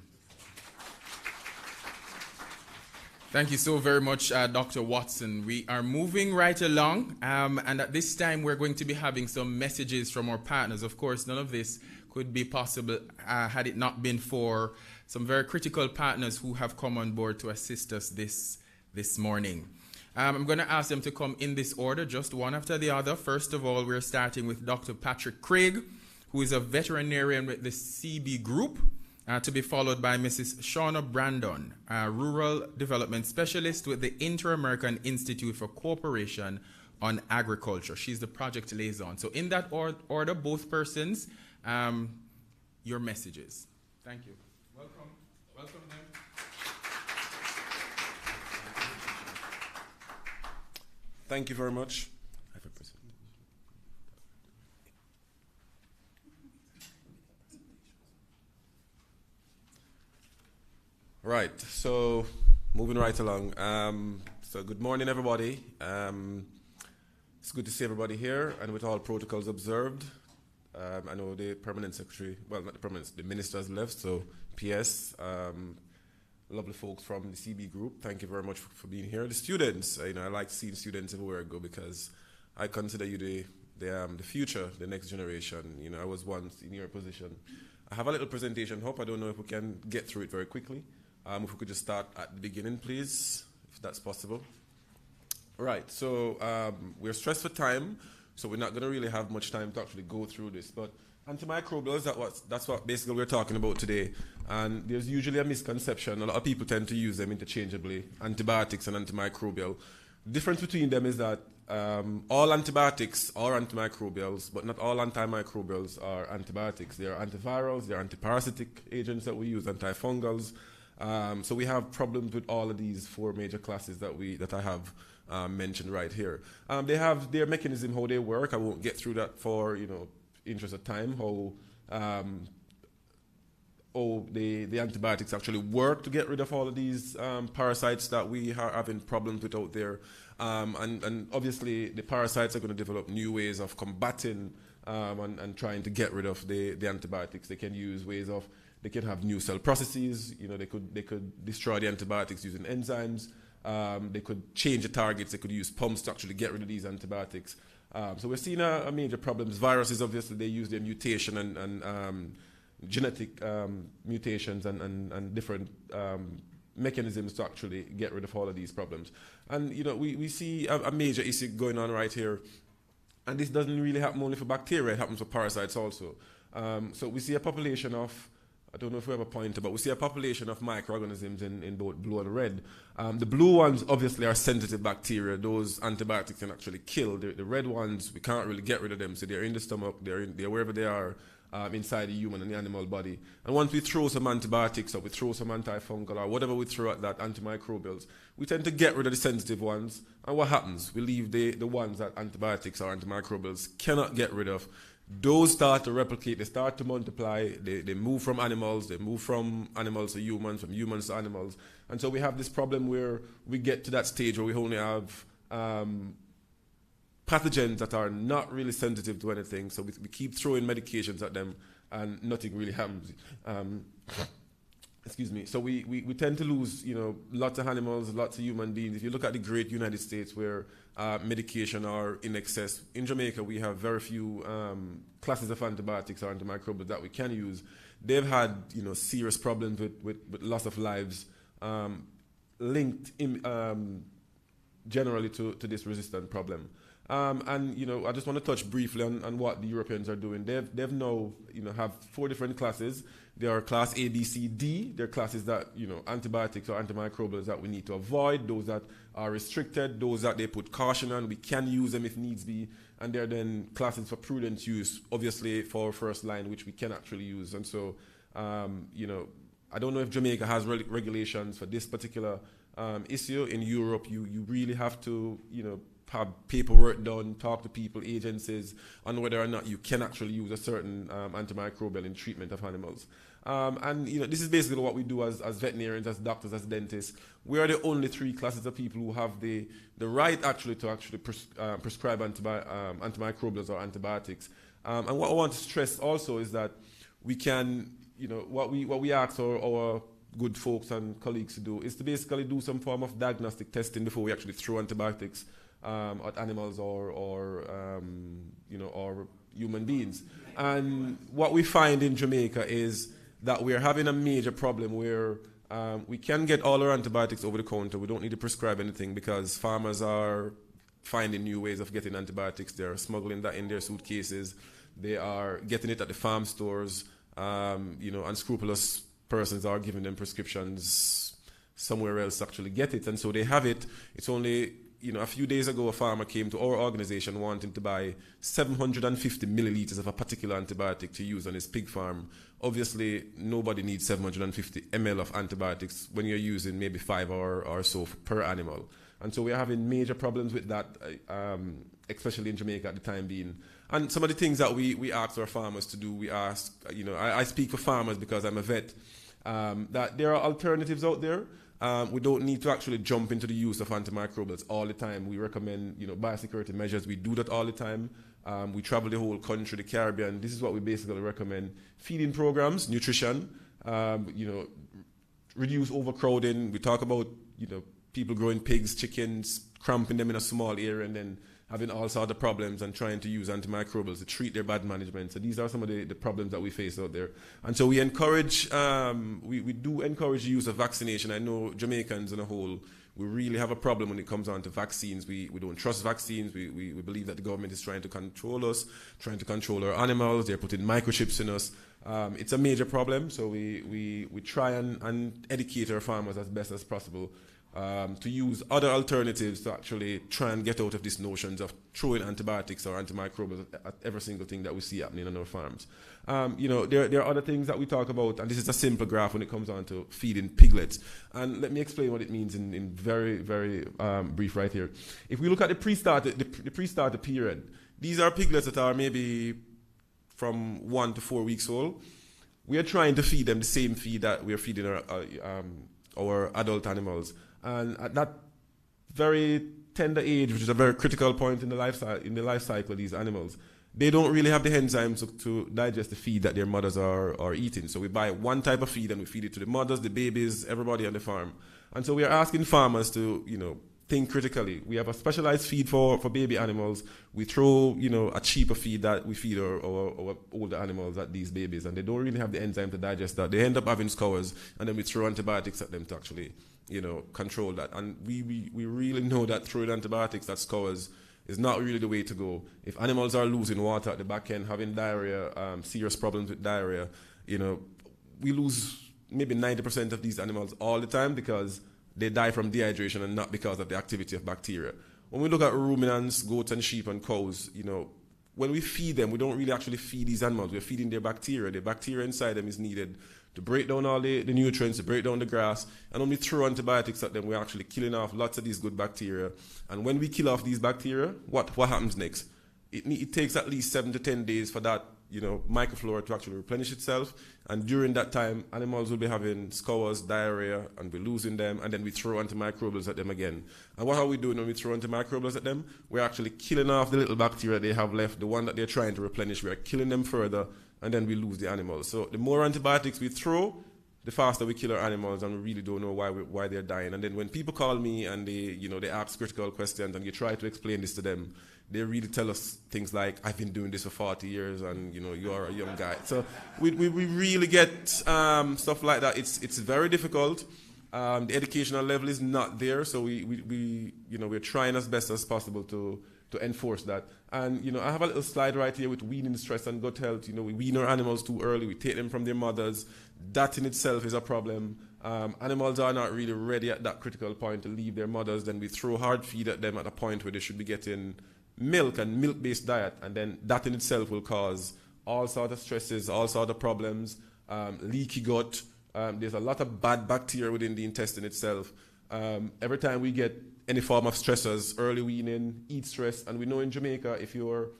Thank you so very much, Dr. Watson. We are moving right along, and at this time we're going to be having some messages from our partners. Of course, none of this could be possible had it not been for some very critical partners who have come on board to assist us this morning. I'm going to ask them to come in this order, just one after the other. First of all, we're starting with Dr. Patrick Craig, who is a veterinarian with the CB Group, to be followed by Mrs. Shauna Brandon, a rural development specialist with the Inter-American Institute for Cooperation on Agriculture. She's the project liaison. So in that order, both persons, your messages. Thank you. Welcome. Welcome them. Thank you very much. Right, so moving right along. So good morning, everybody. It's good to see everybody here and with all protocols observed. I know the permanent secretary, well, not the permanent, the minister has left, so PS, lovely folks from the CB Group, thank you very much for being here. The students, I like seeing students everywhere I go because I consider you the future, the next generation. I was once in your position. I have a little presentation. Hope I don't know if we can get through it very quickly. If we could just start at the beginning, please, if that's possible. Right, so we're stressed for time, so we're not going to really have much time to actually go through this. But antimicrobials, that's what basically we're talking about today. And there's usually a misconception. A lot of people tend to use them interchangeably, antibiotics and antimicrobial. The difference between them is that all antibiotics are antimicrobials, but not all antimicrobials are antibiotics. They are antivirals, they are antiparasitic agents that we use, antifungals. So we have problems with all of these four major classes that I have mentioned right here. They have their mechanism, how they work. I won't get through that for interest of time. How the antibiotics actually work to get rid of all of these parasites that we are having problems with out there. And obviously the parasites are going to develop new ways of combating and trying to get rid of the antibiotics. They can use ways of, they can have new cell processes. They could destroy the antibiotics using enzymes. They could change the targets. They could use pumps to actually get rid of these antibiotics. So we're seeing a major problems. Viruses, obviously, they use their mutation and genetic mutations and different mechanisms to actually get rid of all of these problems. And we see a major issue going on right here. And this doesn't really happen only for bacteria. It happens for parasites also. So we see a population of, I don't know if we have a pointer, but we see a population of microorganisms in both blue and red. The blue ones obviously are sensitive bacteria. Those antibiotics can actually kill. The red ones, we can't really get rid of them. So they're in the stomach, they're wherever they are inside the human and the animal body. And once we throw some antibiotics or we throw some antifungal or whatever we throw at that, antimicrobials, we tend to get rid of the sensitive ones. And what happens? We leave the ones that antibiotics or antimicrobials cannot get rid of. Those start to replicate, they start to multiply, they move from animals, to humans, from humans to animals. And so we have this problem where we get to that stage where we only have pathogens that are not really sensitive to anything. So we keep throwing medications at them and nothing really happens. Excuse me. So we tend to lose, lots of animals, lots of human beings. If you look at the great United States where medication are in excess, in Jamaica we have very few classes of antibiotics or antimicrobials that we can use. They've had, serious problems with loss of lives linked generally to this resistant problem. And I just want to touch briefly on what the Europeans are doing. They've now have 4 different classes. There are class A, B, C, D. They're classes that antibiotics or antimicrobials that we need to avoid. Those that are restricted. Those that they put caution on. We can use them if needs be. And they're then classes for prudent use, obviously for first line, which we can actually use. And so I don't know if Jamaica has regulations for this particular issue. In Europe, you really have to have paperwork done, talk to people, agencies, on whether or not you can actually use a certain antimicrobial in treatment of animals. And this is basically what we do as veterinarians, as doctors, as dentists. We are the only 3 classes of people who have the right to prescribe antimicrobials or antibiotics. And what I want to stress also is that we can, what we ask our good folks and colleagues to do is to basically do some form of diagnostic testing before we actually throw antibiotics at animals or human beings. And what we find in Jamaica is that we're having a major problem where we can get all our antibiotics over the counter. We don't need to prescribe anything because farmers are finding new ways of getting antibiotics. They're smuggling that in their suitcases. They are getting it at the farm stores. Unscrupulous persons are giving them prescriptions somewhere else to actually get it. And so they have it. It's only a few days ago, a farmer came to our organization wanting to buy 750 milliliters of a particular antibiotic to use on his pig farm. Obviously, nobody needs 750 ml of antibiotics when you're using maybe 5 or so per animal. And so we're having major problems with that, especially in Jamaica at the time being. And some of the things that we ask our farmers to do, we ask, I speak for farmers because I'm a vet, that there are alternatives out there. We don't need to actually jump into the use of antimicrobials all the time. We recommend, biosecurity measures. We do that all the time. We travel the whole country, the Caribbean. This is what we basically recommend. Feeding programs, nutrition, reduce overcrowding. We talk about, people growing pigs, chickens, cramping them in a small area and then having all sorts of problems and trying to use antimicrobials to treat their bad management. So these are some of the problems that we face out there. And so we encourage, we do encourage the use of vaccination. I know Jamaicans in a whole, we really have a problem when it comes on to vaccines. We don't trust vaccines. We believe that the government is trying to control us, trying to control our animals. They're putting microchips in us. It's a major problem. So we try and educate our farmers as best as possible to use other alternatives to actually try and get out of these notions of throwing antibiotics or antimicrobials at every single thing that we see happening on our farms. There are other things that we talk about, and this is a simple graph when it comes on to feeding piglets. And let me explain what it means in very, very brief right here. If we look at the pre-starter period, these are piglets that are maybe from 1 to 4 weeks old. We are trying to feed them the same feed that we are feeding our adult animals. And at that very tender age, which is a very critical point in the life cycle of these animals, they don't really have the enzymes to digest the feed that their mothers are eating. So we buy one type of feed and we feed it to the mothers, the babies, everybody on the farm. And so we are asking farmers to, think critically. We have a specialized feed for baby animals. We throw, a cheaper feed that we feed our older animals at these babies, and they don't really have the enzyme to digest that. They end up having scours, and then we throw antibiotics at them to actually, control that. And we really know that throwing antibiotics at scours is not really the way to go. If animals are losing water at the back end, having diarrhea, serious problems with diarrhea, we lose maybe 90% of these animals all the time because they die from dehydration and not because of the activity of bacteria. When we look at ruminants, goats and sheep and cows, when we feed them, we don't really actually feed these animals. We're feeding their bacteria. The bacteria inside them is needed to break down all the nutrients, to break down the grass. And when we throw antibiotics at them, we're actually killing off lots of these good bacteria. And when we kill off these bacteria, what happens next? It takes at least 7 to 10 days for that microflora to actually replenish itself. And during that time, animals will be having scours, diarrhea, and we're losing them. And then we throw antimicrobials at them again. And what are we doing when we throw antimicrobials at them? We're actually killing off the little bacteria they have left, the one that they're trying to replenish. We are killing them further, and then we lose the animals. So the more antibiotics we throw, the faster we kill our animals, and we really don't know why they're dying. And then when people call me and they ask critical questions, and you try to explain this to them, they really tell us things like, I've been doing this for 40 years and, you're a young guy. So we really get stuff like that. It's very difficult. The educational level is not there. So we're trying as best as possible to to enforce that. And, I have a little slide right here with weaning stress and gut health. We wean our animals too early. We take them from their mothers. That in itself is a problem. Animals are not really ready at that critical point to leave their mothers. Then we throw hard feed at them at a point where they should be getting milk and milk-based diet. And then that in itself will cause all sorts of stresses, all sorts of problems, leaky gut. There's a lot of bad bacteria within the intestine itself. Every time we get any form of stressors, early weaning, heat stress, and we know in Jamaica, if you're,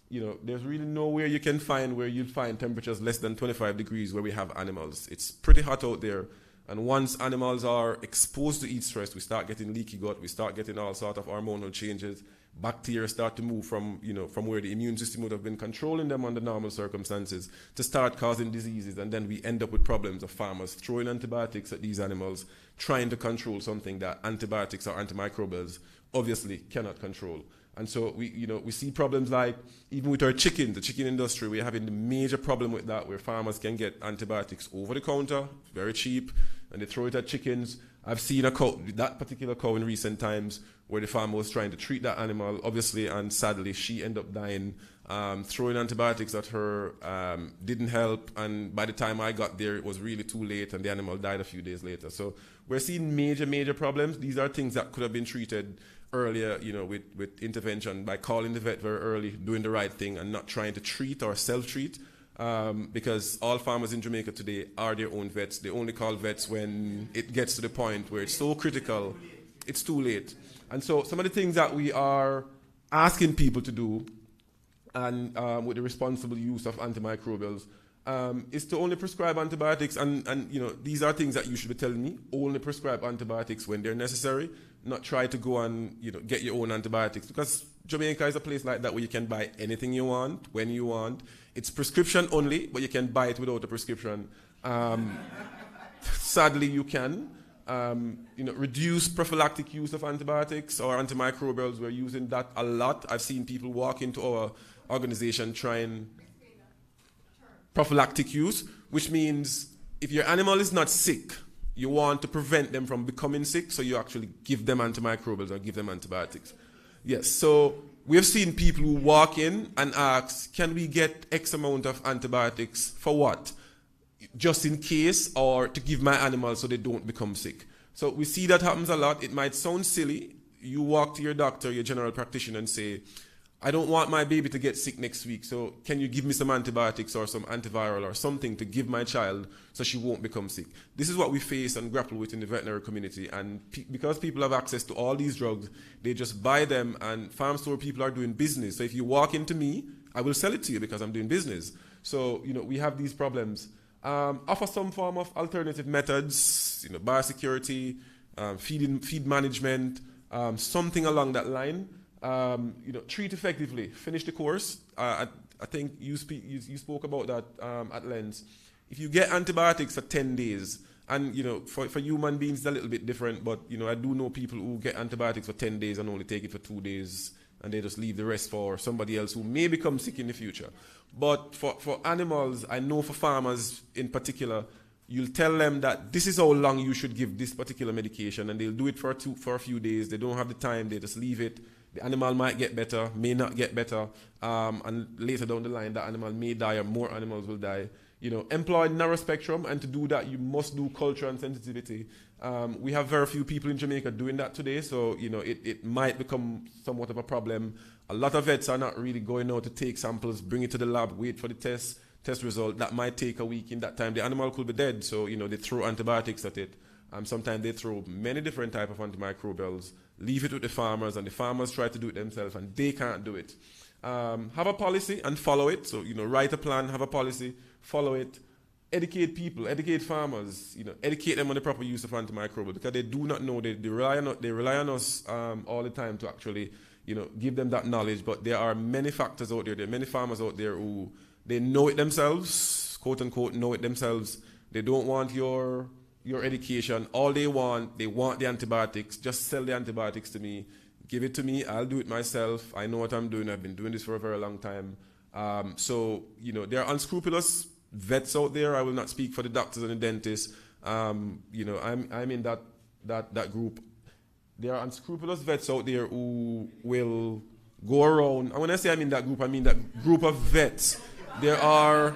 there's really nowhere you can find where you'll find temperatures less than 25 degrees where we have animals. It's pretty hot out there. And once animals are exposed to heat stress, we start getting leaky gut, we start getting all sorts of hormonal changes. Bacteria start to move from where the immune system would have been controlling them under normal circumstances to start causing diseases. And then we end up with problems of farmers throwing antibiotics at these animals, trying to control something that antibiotics or antimicrobials obviously cannot control. And so we see problems like, even with our chicken, the chicken industry, we're having a major problem with that, where farmers can get antibiotics over the counter, very cheap, and they throw it at chickens. I've seen that particular cow in recent times where the farmer was trying to treat that animal, obviously, and sadly she ended up dying. Throwing antibiotics at her didn't help, and by the time I got there, it was really too late, and the animal died a few days later. So we're seeing major problems. These are things that could have been treated earlier, with intervention, by calling the vet very early, doing the right thing, and not trying to treat or self-treat. Because all farmers in Jamaica today are their own vets. They only call vets when it gets to the point where it's so critical, it's too late. And so some of the things that we are asking people to do, and with the responsible use of antimicrobials, is to only prescribe antibiotics. And these are things that you should be telling me. Only prescribe antibiotics when they're necessary. Not try to go and get your own antibiotics, because Jamaica is a place like that where you can buy anything you want, when you want. It's prescription only, but you can buy it without a prescription. Sadly, you can. Reduce prophylactic use of antibiotics or antimicrobials. We're using that a lot. I've seen people walk into our organization trying prophylactic use, which means if your animal is not sick, you want to prevent them from becoming sick, so you actually give them antimicrobials or give them antibiotics. Yes, so we have seen people who walk in and ask, can we get X amount of antibiotics for what? Just in case, or to give my animals so they don't become sick. So we see that happens a lot. It might sound silly. You walk to your doctor, your general practitioner, and say, I don't want my baby to get sick next week, so can you give me some antibiotics or some antiviral or something to give my child so she won't become sick? This is what we face and grapple with in the veterinary community. And because people have access to all these drugs, they just buy them, and farm store people are doing business. So if you walk into me, I will sell it to you because I'm doing business. So, we have these problems. Offer some form of alternative methods, biosecurity, feed management, something along that line. Treat effectively. Finish the course. I think you spoke about that at length. If you get antibiotics for 10 days, and for human beings it's a little bit different, but I do know people who get antibiotics for 10 days and only take it for 2 days, and they just leave the rest for somebody else who may become sick in the future. But for animals, I know for farmers in particular, you'll tell them that this is how long you should give this particular medication, and they'll do it for a few days. They don't have the time, they just leave it. The animal might get better, may not get better, and later down the line, the animal may die, or more animals will die. Employ narrow spectrum, and to do that, you must do culture and sensitivity. We have very few people in Jamaica doing that today, so it might become somewhat of a problem. A lot of vets are not really going out to take samples, bring it to the lab, wait for the test result. That might take a week. In that time, the animal could be dead, so they throw antibiotics at it. Sometimes they throw many different types of antimicrobials, leave it with the farmers, and the farmers try to do it themselves, and they can't do it. Have a policy and follow it. So, write a plan, have a policy, follow it. Educate people, educate farmers, educate them on the proper use of antimicrobial, because they do not know. They rely on us all the time to actually, give them that knowledge. But there are many factors out there. There are many farmers out there who, they know it themselves, quote unquote, know it themselves. They don't want your education. All they want the antibiotics. Just sell the antibiotics to me. Give it to me. I'll do it myself. I know what I'm doing. I've been doing this for a very long time. So, there are unscrupulous vets out there. I will not speak for the doctors and the dentists. I'm in that group. There are unscrupulous vets out there who will go around, and when I say I mean that group of vets. There are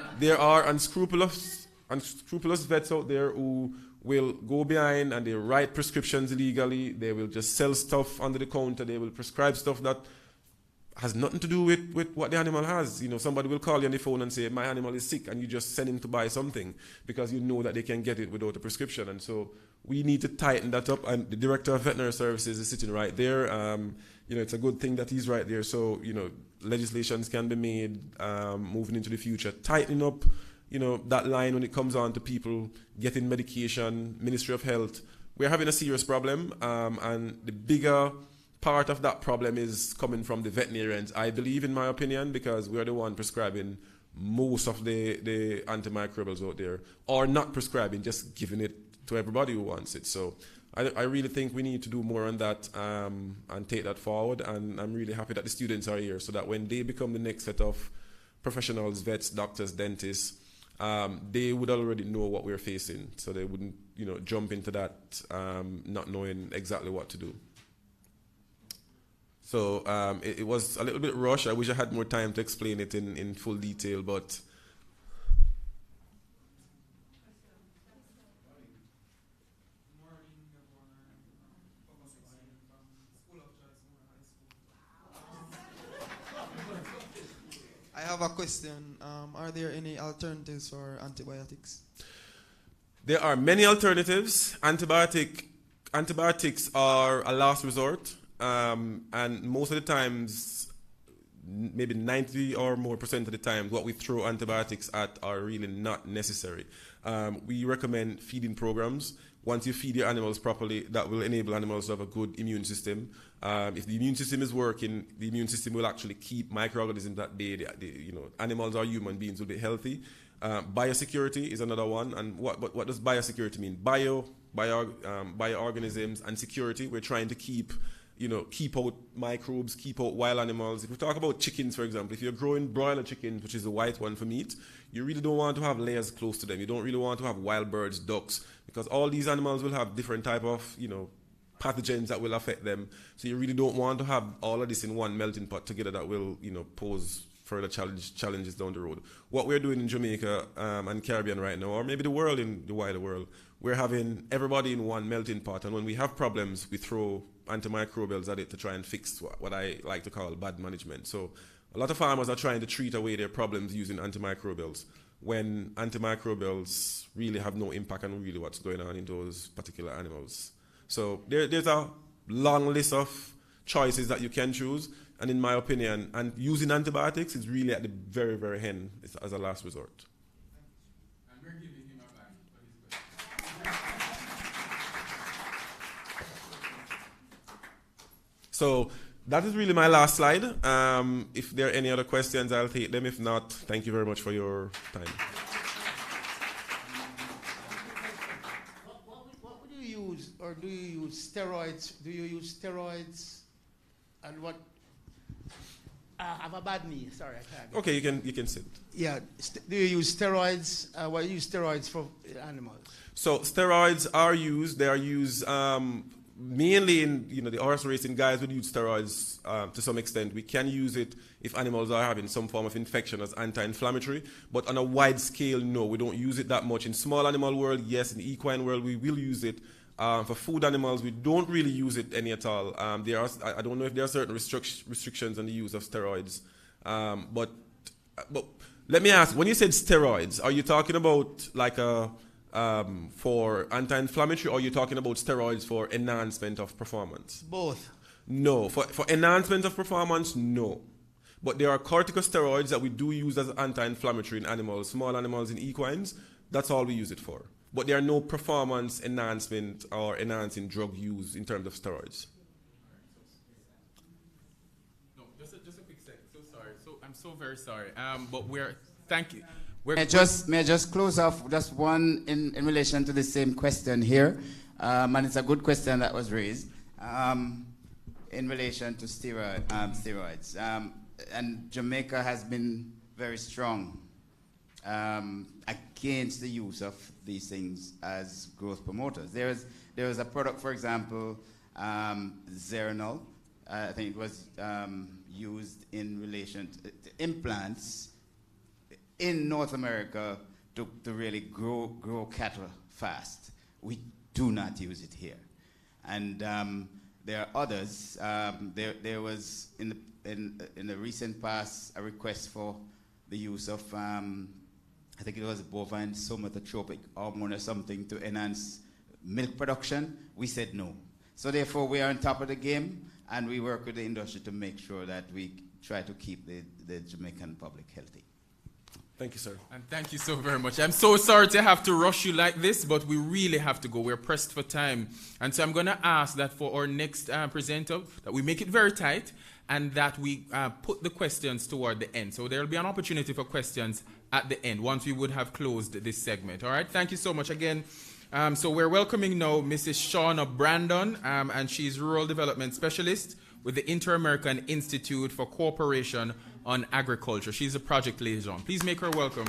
unscrupulous vets out there who will go behind and they write prescriptions illegally. They will just sell stuff under the counter. They will prescribe stuff that has nothing to do with what the animal has. You know, somebody will call you on the phone and say, my animal is sick, and you just send him to buy something because you know that they can get it without a prescription. And so we need to tighten that up. And the Director of Veterinary Services is sitting right there. You know, it's a good thing that he's right there. So, you know, legislations can be made moving into the future, tightening up, you know, that line when it comes on to people getting medication, Ministry of Health. We're having a serious problem, and the bigger part of that problem is coming from the veterinarians, I believe, in my opinion, because we're the one prescribing most of the antimicrobials out there, or not prescribing, just giving it to everybody who wants it. So I really think we need to do more on that and take that forward. And I'm really happy that the students are here so that when they become the next set of professionals, vets, doctors, dentists, they would already know what we're facing. So they wouldn't, you know, jump into that not knowing exactly what to do. So it was a little bit rushed. I wish I had more time to explain it in full detail, but I have a question. Are there any alternatives for antibiotics? There are many alternatives. Antibiotics are a last resort, and most of the times, maybe 90 or more percent of the time, what we throw antibiotics at are really not necessary. We recommend feeding programs. Once you feed your animals properly, that will enable animals to have a good immune system. If the immune system is working, the immune system will actually keep microorganisms that you know, animals or human beings will be healthy. Biosecurity is another one. And what does biosecurity mean? Bioorganisms and security. We're trying to keep out microbes, keep out wild animals. If we talk about chickens, for example, if you're growing broiler chickens, which is the white one for meat, you really don't want to have layers close to them. You don't really want to have wild birds, ducks, because all these animals will have different type of, you know, pathogens that will affect them. So you really don't want to have all of this in one melting pot together that will, you know, pose further challenges down the road. What we're doing in Jamaica and Caribbean right now, or maybe the world, in the wider world, we're having everybody in one melting pot, and when we have problems, we throw antimicrobials at it to try and fix what I like to call bad management. So a lot of farmers are trying to treat away their problems using antimicrobials, when antimicrobials really have no impact on really what's going on in those particular animals. So there's a long list of choices that you can choose, and in my opinion, and using antibiotics is really at the very, very end as a last resort. And we're giving him a bang for his question. So that is really my last slide. If there are any other questions, I'll take them. If not, thank you very much for your time. What would you use, or do you use steroids? Do you use steroids? And what? I have a bad knee. Sorry, I can't. Okay, you can sit. Yeah. Do you use steroids? What do you use steroids for animals? So steroids are used. They are used mainly in, you know, the horse racing. Guys would use steroids to some extent. We can use it if animals are having some form of infection as anti-inflammatory, but on a wide scale, no, we don't use it that much. In small animal world, yes. In the equine world, we will use it. For food animals, we don't really use it any at all. I don't know if there are certain restrictions on the use of steroids. But let me ask, when you said steroids, are you talking about like for anti-inflammatory, or are you talking about steroids for enhancement of performance? Both. No. For enhancement of performance, no. But there are corticosteroids that we do use as anti-inflammatory in animals, small animals, in equines. That's all we use it for. But there are no performance enhancement or enhancing drug use in terms of steroids. No, just a quick second. So sorry. I'm so very sorry. But thank you. May I just close off just one in relation to the same question here, and it's a good question that was raised in relation to steroids. And Jamaica has been very strong against the use of these things as growth promoters. There is a product, for example, Zeranol. I think it was used in relation to implants in North America to really grow cattle fast. We do not use it here. And there are others. There was in the recent past a request for the use of, I think it was bovine somatotropic hormone or something to enhance milk production. We said no. So therefore we are on top of the game, and we work with the industry to make sure that we try to keep the Jamaican public healthy. Thank you, sir. And thank you so very much. I'm so sorry to have to rush you like this, but we really have to go. We're pressed for time. And so I'm going to ask that for our next presenter, that we make it very tight, and that we put the questions toward the end. So there will be an opportunity for questions at the end, once we would have closed this segment. All right? Thank you so much again. So we're welcoming now Mrs. Shauna Brandon, and she's Rural Development Specialist with the Inter-American Institute for Cooperation on Agriculture. She's a project liaison. Please make her welcome.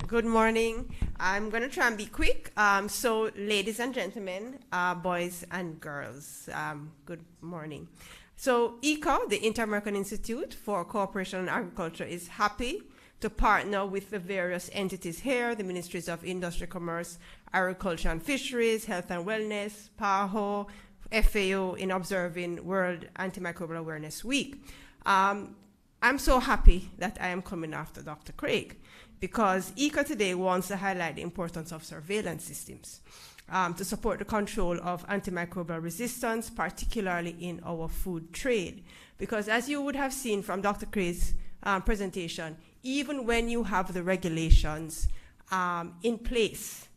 Good morning. I'm going to try and be quick. So, ladies and gentlemen, boys and girls, good morning. So, ICA, the Inter-American Institute for Cooperation on Agriculture, is happy to partner with the various entities here, the Ministries of Industry, Commerce, Agriculture and Fisheries, Health and Wellness, PAHO, FAO, in observing World Antimicrobial Awareness Week. I'm so happy that I am coming after Dr. Craig, because ICA today wants to highlight the importance of surveillance systems to support the control of antimicrobial resistance, particularly in our food trade. Because as you would have seen from Dr. Craig's presentation, even when you have the regulations in place,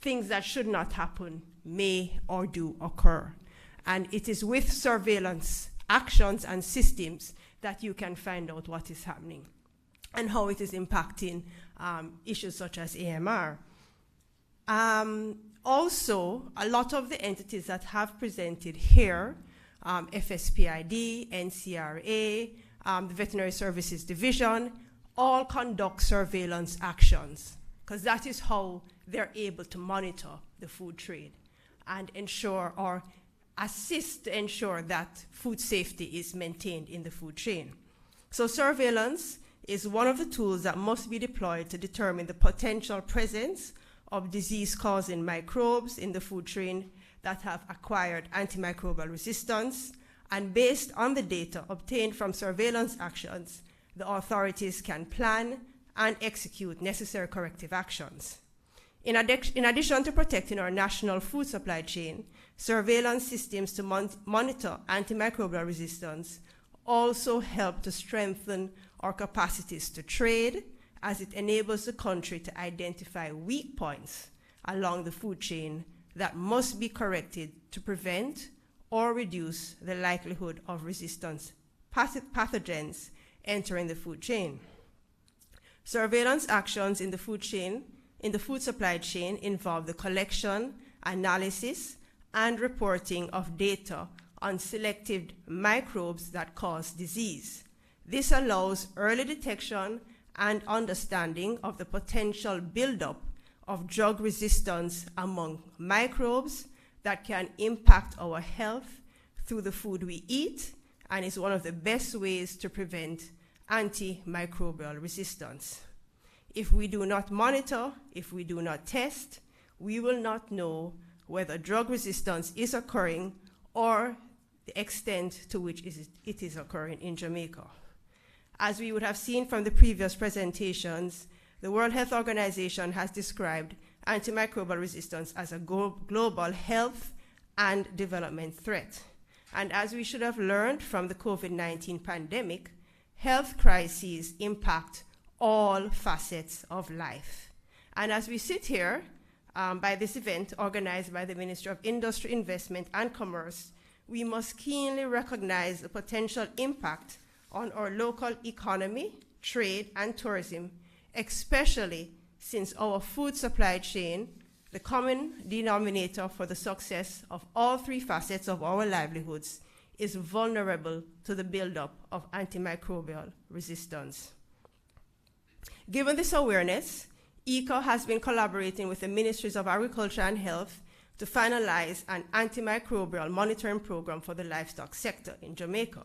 things that should not happen may or do occur. And it is with surveillance actions and systems that you can find out what is happening and how it is impacting issues such as AMR. Also, a lot of the entities that have presented here, FSPID, NCRA, the Veterinary Services Division, all conduct surveillance actions, because that is how they're able to monitor the food trade and ensure or assist to ensure that food safety is maintained in the food chain. So surveillance is one of the tools that must be deployed to determine the potential presence of disease-causing microbes in the food chain that have acquired antimicrobial resistance. And based on the data obtained from surveillance actions, the authorities can plan and execute necessary corrective actions. In addition to protecting our national food supply chain, surveillance systems to monitor antimicrobial resistance also help to strengthen our capacities to trade, as it enables the country to identify weak points along the food chain that must be corrected to prevent or reduce the likelihood of resistance pathogens entering the food chain. Surveillance actions in the food supply chain involve the collection, analysis, and reporting of data on selected microbes that cause disease. This allows early detection and understanding of the potential buildup of drug resistance among microbes that can impact our health through the food we eat, and is one of the best ways to prevent antimicrobial resistance. If we do not monitor, if we do not test, we will not know whether drug resistance is occurring or the extent to which it is occurring in Jamaica. As we would have seen from the previous presentations, the World Health Organization has described antimicrobial resistance as a global health and development threat. And as we should have learned from the COVID-19 pandemic, health crises impact all facets of life. And as we sit here by this event organized by the Ministry of Industry, Investment and Commerce, we must keenly recognize the potential impact on our local economy, trade, and tourism, especially since our food supply chain, the common denominator for the success of all three facets of our livelihoods, is vulnerable to the buildup of antimicrobial resistance. Given this awareness, ICA has been collaborating with the Ministries of Agriculture and Health to finalize an antimicrobial monitoring program for the livestock sector in Jamaica.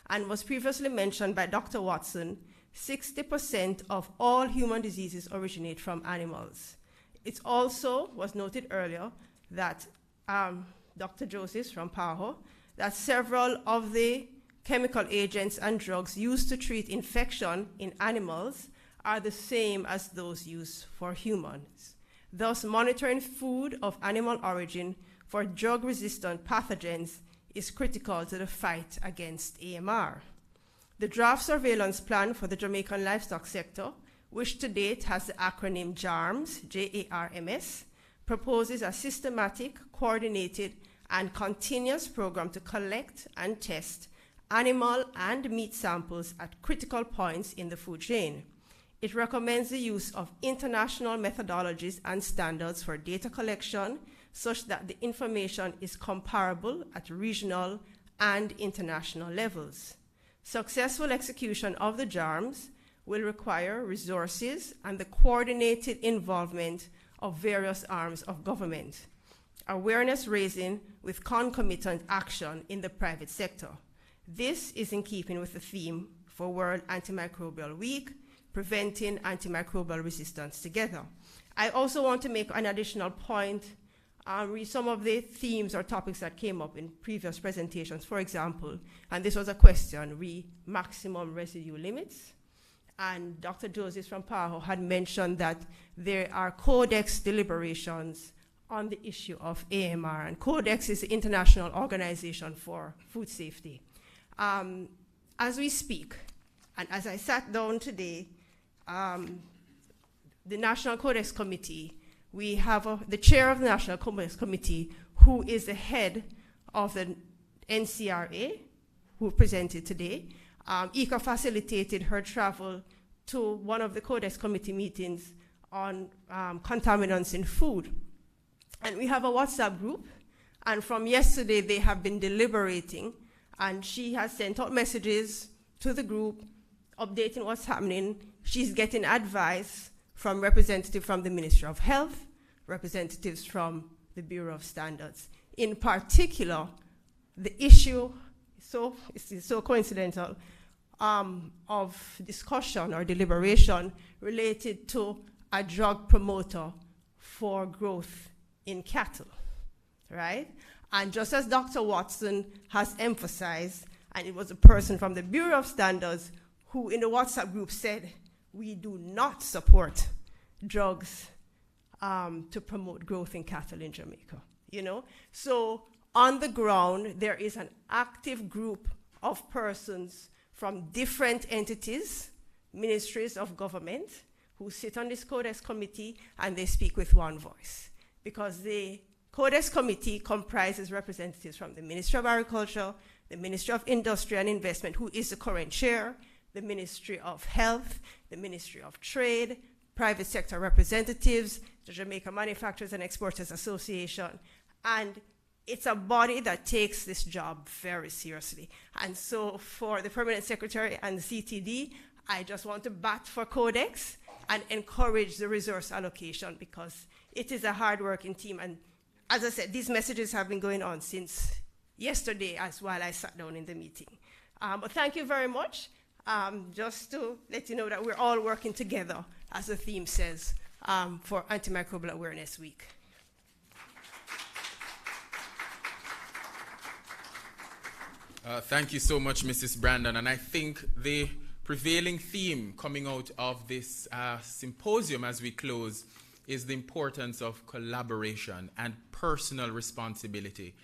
And was previously mentioned by Dr. Watson, 60% of all human diseases originate from animals. It also was noted earlier that Dr. Joseph from PAHO, that several of the chemical agents and drugs used to treat infection in animals are the same as those used for humans. Thus, monitoring food of animal origin for drug-resistant pathogens is critical to the fight against AMR. The draft surveillance plan for the Jamaican livestock sector, which to date has the acronym JARMS, J-A-R-M-S, proposes a systematic, coordinated, and continuous program to collect and test animal and meat samples at critical points in the food chain. It recommends the use of international methodologies and standards for data collection such that the information is comparable at regional and international levels. Successful execution of the JARMS will require resources and the coordinated involvement of various arms of government, awareness raising with concomitant action in the private sector. This is in keeping with the theme for World Antimicrobial Week, Preventing Antimicrobial Resistance Together. I also want to make an additional point, read some of the themes or topics that came up in previous presentations. For example, and this was a question, maximum residue limits. And Dr. Joseph from PAHO had mentioned that there are codex deliberations on the issue of AMR. And Codex is the International Organization for Food Safety. As we speak, and as I sat down today, the National Codex Committee, we have the chair of the National Codex Committee, who is the head of the NCRA, who presented today. Ika facilitated her travel to one of the Codex Committee meetings on contaminants in food. And we have a WhatsApp group, and from yesterday they have been deliberating, and she has sent out messages to the group updating what's happening. She's getting advice from representatives from the Ministry of Health, representatives from the Bureau of Standards. In particular, the issue, it's so coincidental, of discussion or deliberation related to a drug promoter for growth in cattle, right? And just as Dr. Watson has emphasized, and it was a person from the Bureau of Standards who in the WhatsApp group said, we do not support drugs to promote growth in cattle in Jamaica, you know? So on the ground, there is an active group of persons from different entities, ministries of government, who sit on this Codex Committee, and they speak with one voice. Because the Codex Committee comprises representatives from the Ministry of Agriculture, the Ministry of Industry and Investment, who is the current chair, the Ministry of Health, the Ministry of Trade, private sector representatives, the Jamaica Manufacturers and Exporters Association, and it's a body that takes this job very seriously. And so for the Permanent Secretary and the CTD, I just want to bat for Codex and encourage the resource allocation because it is a hard-working team. And as I said, these messages have been going on since yesterday as while I sat down in the meeting. But thank you very much. Just to let you know that we're all working together, as the theme says, for Antimicrobial Awareness Week. Thank you so much, Mrs. Brandon. And I think the prevailing theme coming out of this symposium as we close is the importance of collaboration and personal responsibility.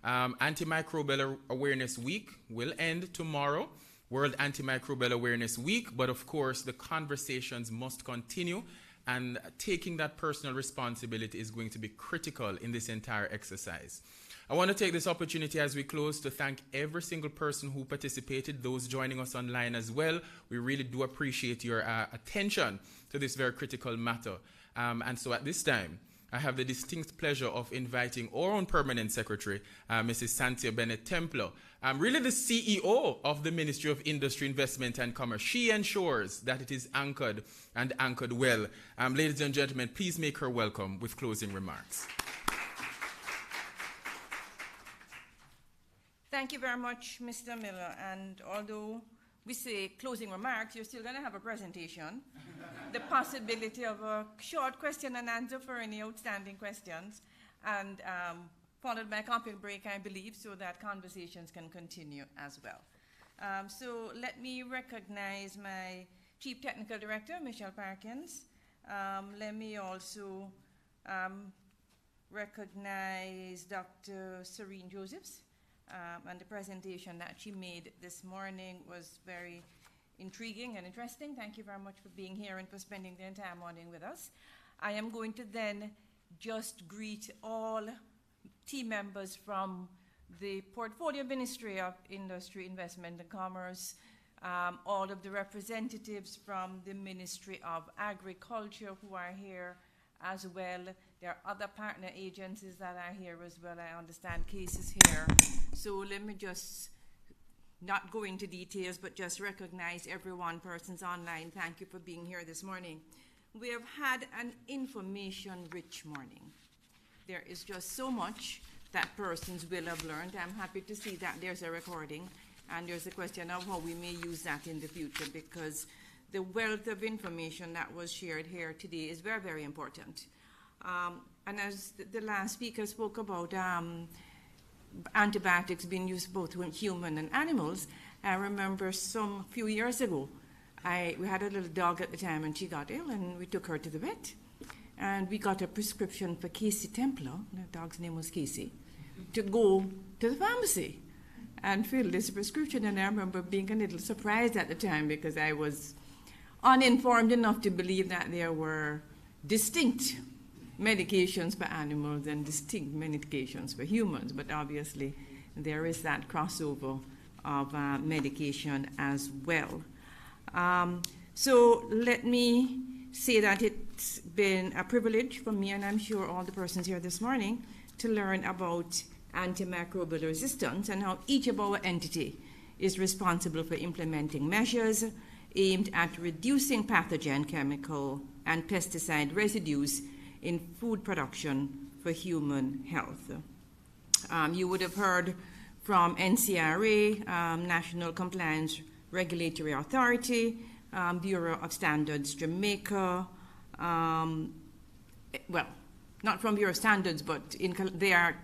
Antimicrobial Awareness Week will end tomorrow, World Antimicrobial Awareness Week, but of course the conversations must continue, and taking that personal responsibility is going to be critical in this entire exercise. I want to take this opportunity as we close to thank every single person who participated, those joining us online as well. We really do appreciate your attention to this very critical matter. And so at this time, I have the distinct pleasure of inviting our own Permanent Secretary, Mrs. Santia Bennett-Templar, really the CEO of the Ministry of Industry, Investment and Commerce. She ensures that it is anchored and anchored well. Ladies and gentlemen, please make her welcome with closing remarks. Thank you very much, Mr. Miller. And although we say closing remarks, you're still going to have a presentation. The possibility of a short question and answer for any outstanding questions, and followed by a coffee break, I believe, so that conversations can continue as well. So let me recognize my Chief Technical Director, Michelle Parkins. Let me also recognize Dr. Serene Josephs, and the presentation that she made this morning was very intriguing and interesting. Thank you very much for being here and for spending the entire morning with us. I am going to then just greet all team members from the Portfolio Ministry of Industry, Investment and Commerce, all of the representatives from the Ministry of Agriculture who are here as well. There are other partner agencies that are here as well. I understand Case is here. So let me just not go into details, but just recognize everyone, persons online. Thank you for being here this morning. We have had an information-rich morning. There is just so much that persons will have learned. I'm happy to see that there's a recording, and there's a question of how we may use that in the future, because the wealth of information that was shared here today is very, very important. And as the last speaker spoke about antibiotics being used both with human and animals, I remember some few years ago, we had a little dog at the time, and she got ill, and we took her to the vet. And we got a prescription for Casey Templar, the dog's name was Casey, to go to the pharmacy and fill this prescription. And I remember being a little surprised at the time, because I was uninformed enough to believe that there were distinct medications for animals and distinct medications for humans. But obviously, there is that crossover of medication as well. So let me say that it's been a privilege for me, and I'm sure all the persons here this morning, to learn about antimicrobial resistance and how each of our entity is responsible for implementing measures aimed at reducing pathogen, chemical, and pesticide residues in food production for human health. You would have heard from NCRA, National Compliance Regulatory Authority, Bureau of Standards Jamaica, well, not from Bureau of Standards, but they are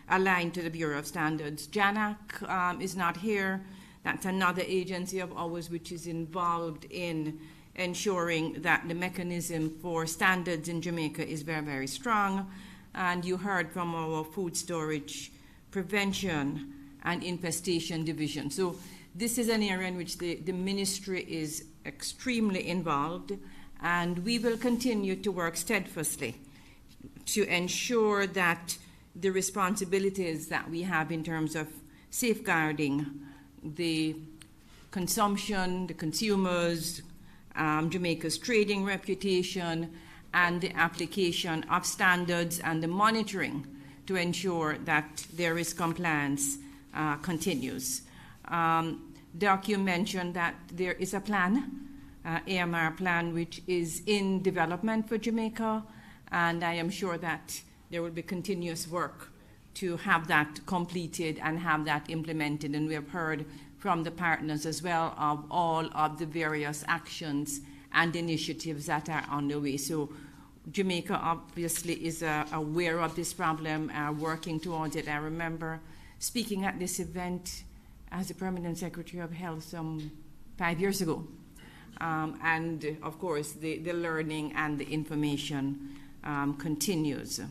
aligned to the Bureau of Standards. JANAC is not here. That's another agency of ours which is involved in ensuring that the mechanism for standards in Jamaica is very, very strong. And you heard from our food storage prevention and infestation division. So this is an area in which the ministry is extremely involved, and we will continue to work steadfastly to ensure that the responsibilities that we have in terms of safeguarding the consumption, the consumers, Jamaica's trading reputation, and the application of standards and the monitoring to ensure that there is compliance continues. Doc, you mentioned that there is a plan, AMR plan, which is in development for Jamaica, and I am sure that there will be continuous work to have that completed and have that implemented. And we have heard from the partners as well of all of the various actions and initiatives that are on the way. So Jamaica obviously is aware of this problem, working towards it. I remember speaking at this event as the Permanent Secretary of Health some 5 years ago. And of course, the learning and the information continues.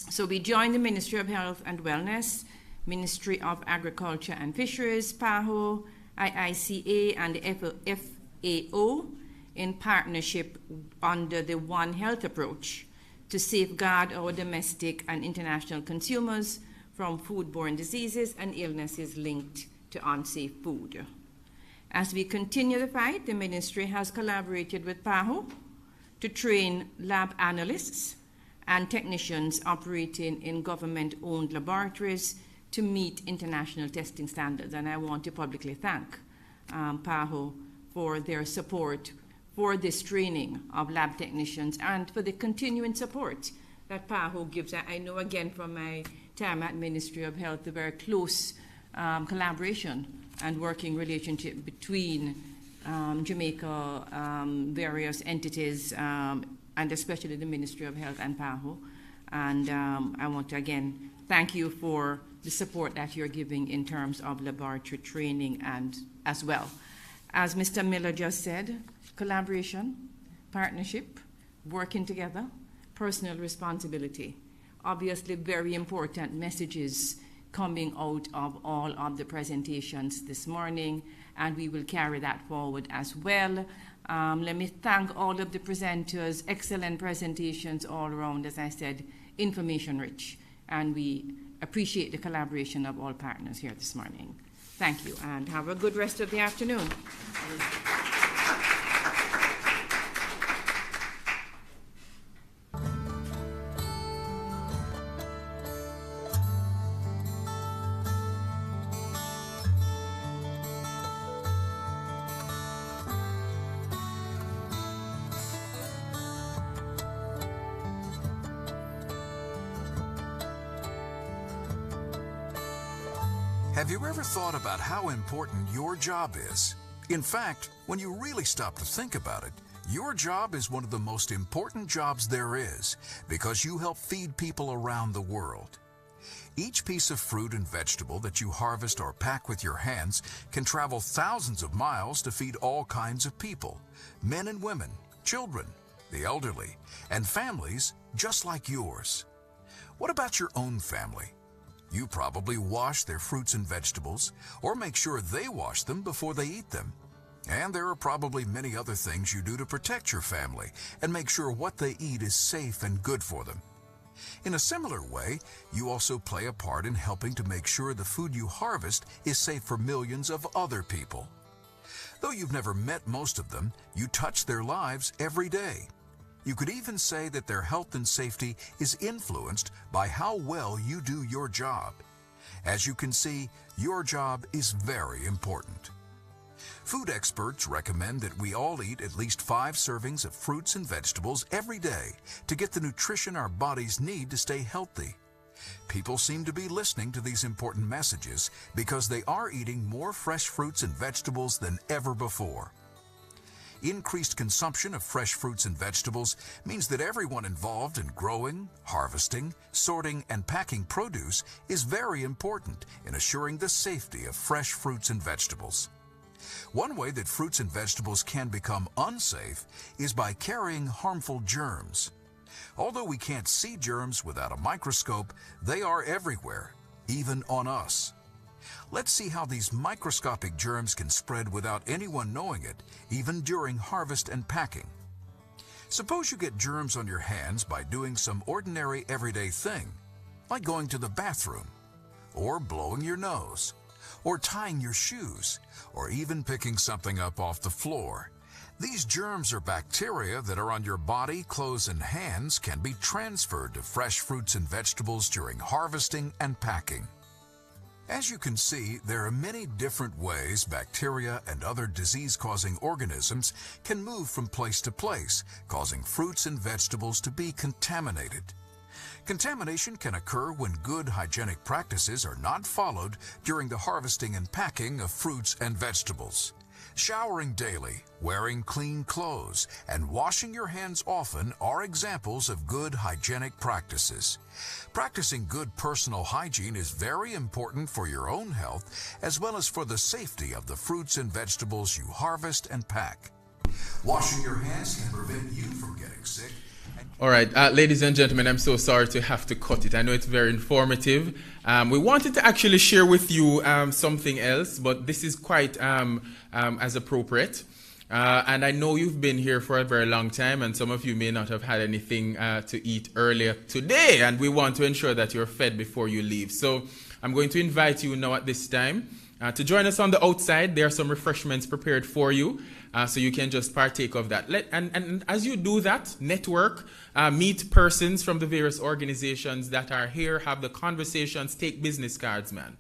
So we joined the Ministry of Health and Wellness, Ministry of Agriculture and Fisheries, PAHO, IICA, and the FAO in partnership under the One Health approach to safeguard our domestic and international consumers from foodborne diseases and illnesses linked to unsafe food. As we continue the fight, the ministry has collaborated with PAHO to train lab analysts and technicians operating in government-owned laboratories to meet international testing standards. And I want to publicly thank PAHO for their support for this training of lab technicians and for the continuing support that PAHO gives. I know again from my time at Ministry of Health, the very close collaboration and working relationship between Jamaica, various entities, and especially the Ministry of Health and PAHO. And I want to again thank you for the support that you're giving in terms of laboratory training and as well. As Mr. Miller just said, collaboration, partnership, working together, personal responsibility. Obviously very important messages coming out of all of the presentations this morning, and we will carry that forward as well. Let me thank all of the presenters, excellent presentations all around, as I said, information rich, and we appreciate the collaboration of all partners here this morning. Thank you, and have a good rest of the afternoon. Have you ever thought about how important your job is? In fact, when you really stop to think about it, your job is one of the most important jobs there is because you help feed people around the world. Each piece of fruit and vegetable that you harvest or pack with your hands can travel thousands of miles to feed all kinds of people, men and women, children, the elderly, and families just like yours. What about your own family? You probably wash their fruits and vegetables, or make sure they wash them before they eat them. And there are probably many other things you do to protect your family and make sure what they eat is safe and good for them. In a similar way, you also play a part in helping to make sure the food you harvest is safe for millions of other people. Though you've never met most of them, you touch their lives every day. You could even say that their health and safety is influenced by how well you do your job. As you can see, your job is very important. Food experts recommend that we all eat at least 5 servings of fruits and vegetables every day to get the nutrition our bodies need to stay healthy. People seem to be listening to these important messages because they are eating more fresh fruits and vegetables than ever before. Increased consumption of fresh fruits and vegetables means that everyone involved in growing, harvesting, sorting, and packing produce is very important in assuring the safety of fresh fruits and vegetables. One way that fruits and vegetables can become unsafe is by carrying harmful germs. Although we can't see germs without a microscope, they are everywhere, even on us. Let's see how these microscopic germs can spread without anyone knowing it, even during harvest and packing. Suppose you get germs on your hands by doing some ordinary everyday thing, like going to the bathroom, or blowing your nose, or tying your shoes, or even picking something up off the floor. These germs or bacteria that are on your body, clothes, and hands can be transferred to fresh fruits and vegetables during harvesting and packing. As you can see, there are many different ways bacteria and other disease-causing organisms can move from place to place, causing fruits and vegetables to be contaminated. Contamination can occur when good hygienic practices are not followed during the harvesting and packing of fruits and vegetables. Showering daily, wearing clean clothes, and washing your hands often are examples of good hygienic practices. Practicing good personal hygiene is very important for your own health as well as for the safety of the fruits and vegetables you harvest and pack. Washing your hands can prevent you from getting sick. All right, ladies and gentlemen, I'm so sorry to have to cut it. I know it's very informative. We wanted to actually share with you something else, but this is quite as appropriate. And I know you've been here for a very long time, and some of you may not have had anything to eat earlier today, and we want to ensure that you're fed before you leave. So I'm going to invite you now at this time to join us on the outside. There are some refreshments prepared for you. So you can just partake of that. And as you do that, network, meet persons from the various organizations that are here, have the conversations, take business cards, man.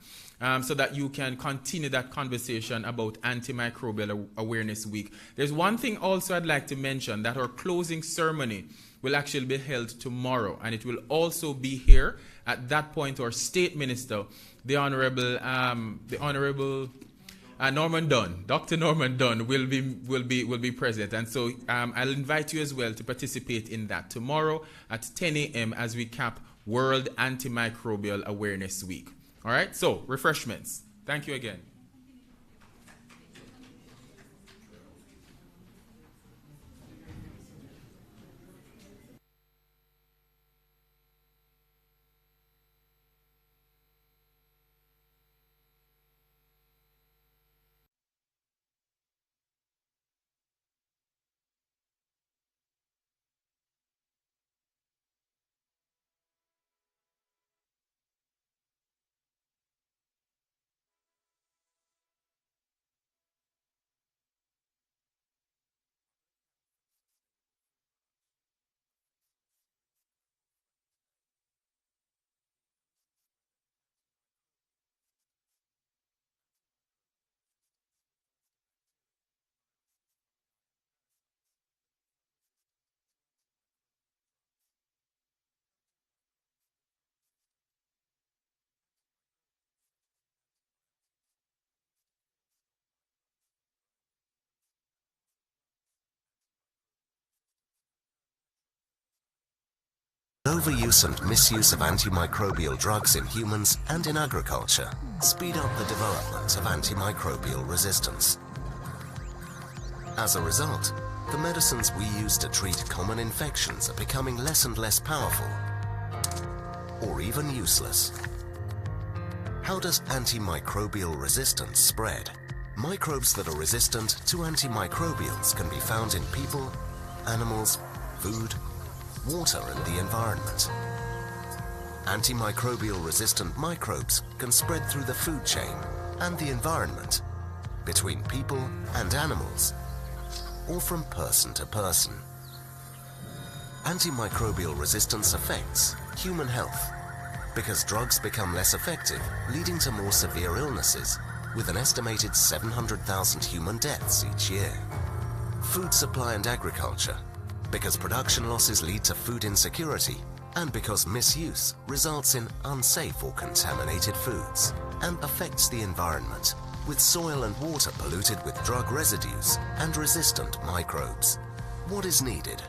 so that you can continue that conversation about Antimicrobial Awareness Week. There's one thing also I'd like to mention, that our closing ceremony will actually be held tomorrow, and it will also be here. At that point, our State Minister, the Honorable Norman Dunn, Dr. Norman Dunn, will be present, and so I'll invite you as well to participate in that tomorrow at 10 a.m. as we cap World Antimicrobial Awareness Week. All right, so refreshments. Thank you again. Overuse and misuse of antimicrobial drugs in humans and in agriculture speed up the development of antimicrobial resistance. As a result, the medicines we use to treat common infections are becoming less and less powerful, or even useless. How does antimicrobial resistance spread? Microbes that are resistant to antimicrobials can be found in people, animals, food, water and the environment. Antimicrobial resistant microbes can spread through the food chain and the environment, between people and animals, or from person to person. Antimicrobial resistance affects human health because drugs become less effective, leading to more severe illnesses, with an estimated 700,000 human deaths each year. Food supply and agriculture, because production losses lead to food insecurity, and because misuse results in unsafe or contaminated foods, and affects the environment, with soil and water polluted with drug residues and resistant microbes. What is needed?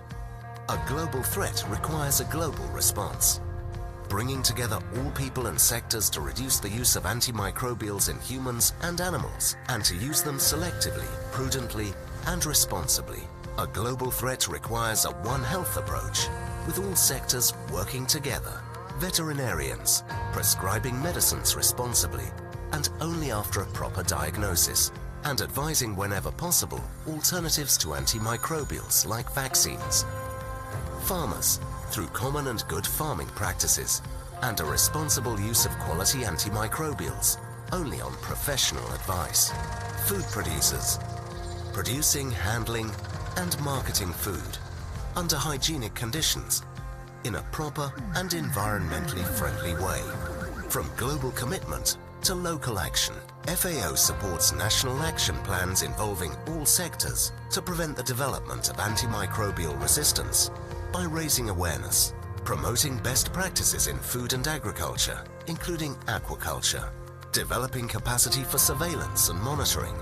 A global threat requires a global response. Bringing together all people and sectors to reduce the use of antimicrobials in humans and animals, and to use them selectively, prudently, and responsibly. A global threat requires a One Health approach, with all sectors working together. Veterinarians prescribing medicines responsibly and only after a proper diagnosis, and advising whenever possible alternatives to antimicrobials like vaccines. Farmers through common and good farming practices and a responsible use of quality antimicrobials only on professional advice. Food producers producing, handling, and marketing food under hygienic conditions in a proper and environmentally friendly way. From global commitment to local action, FAO supports national action plans involving all sectors to prevent the development of antimicrobial resistance by raising awareness, promoting best practices in food and agriculture, including aquaculture, developing capacity for surveillance and monitoring,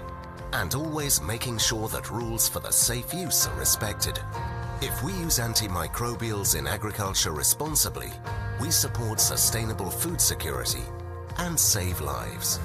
and always making sure that rules for the safe use are respected. If we use antimicrobials in agriculture responsibly, we support sustainable food security and save lives.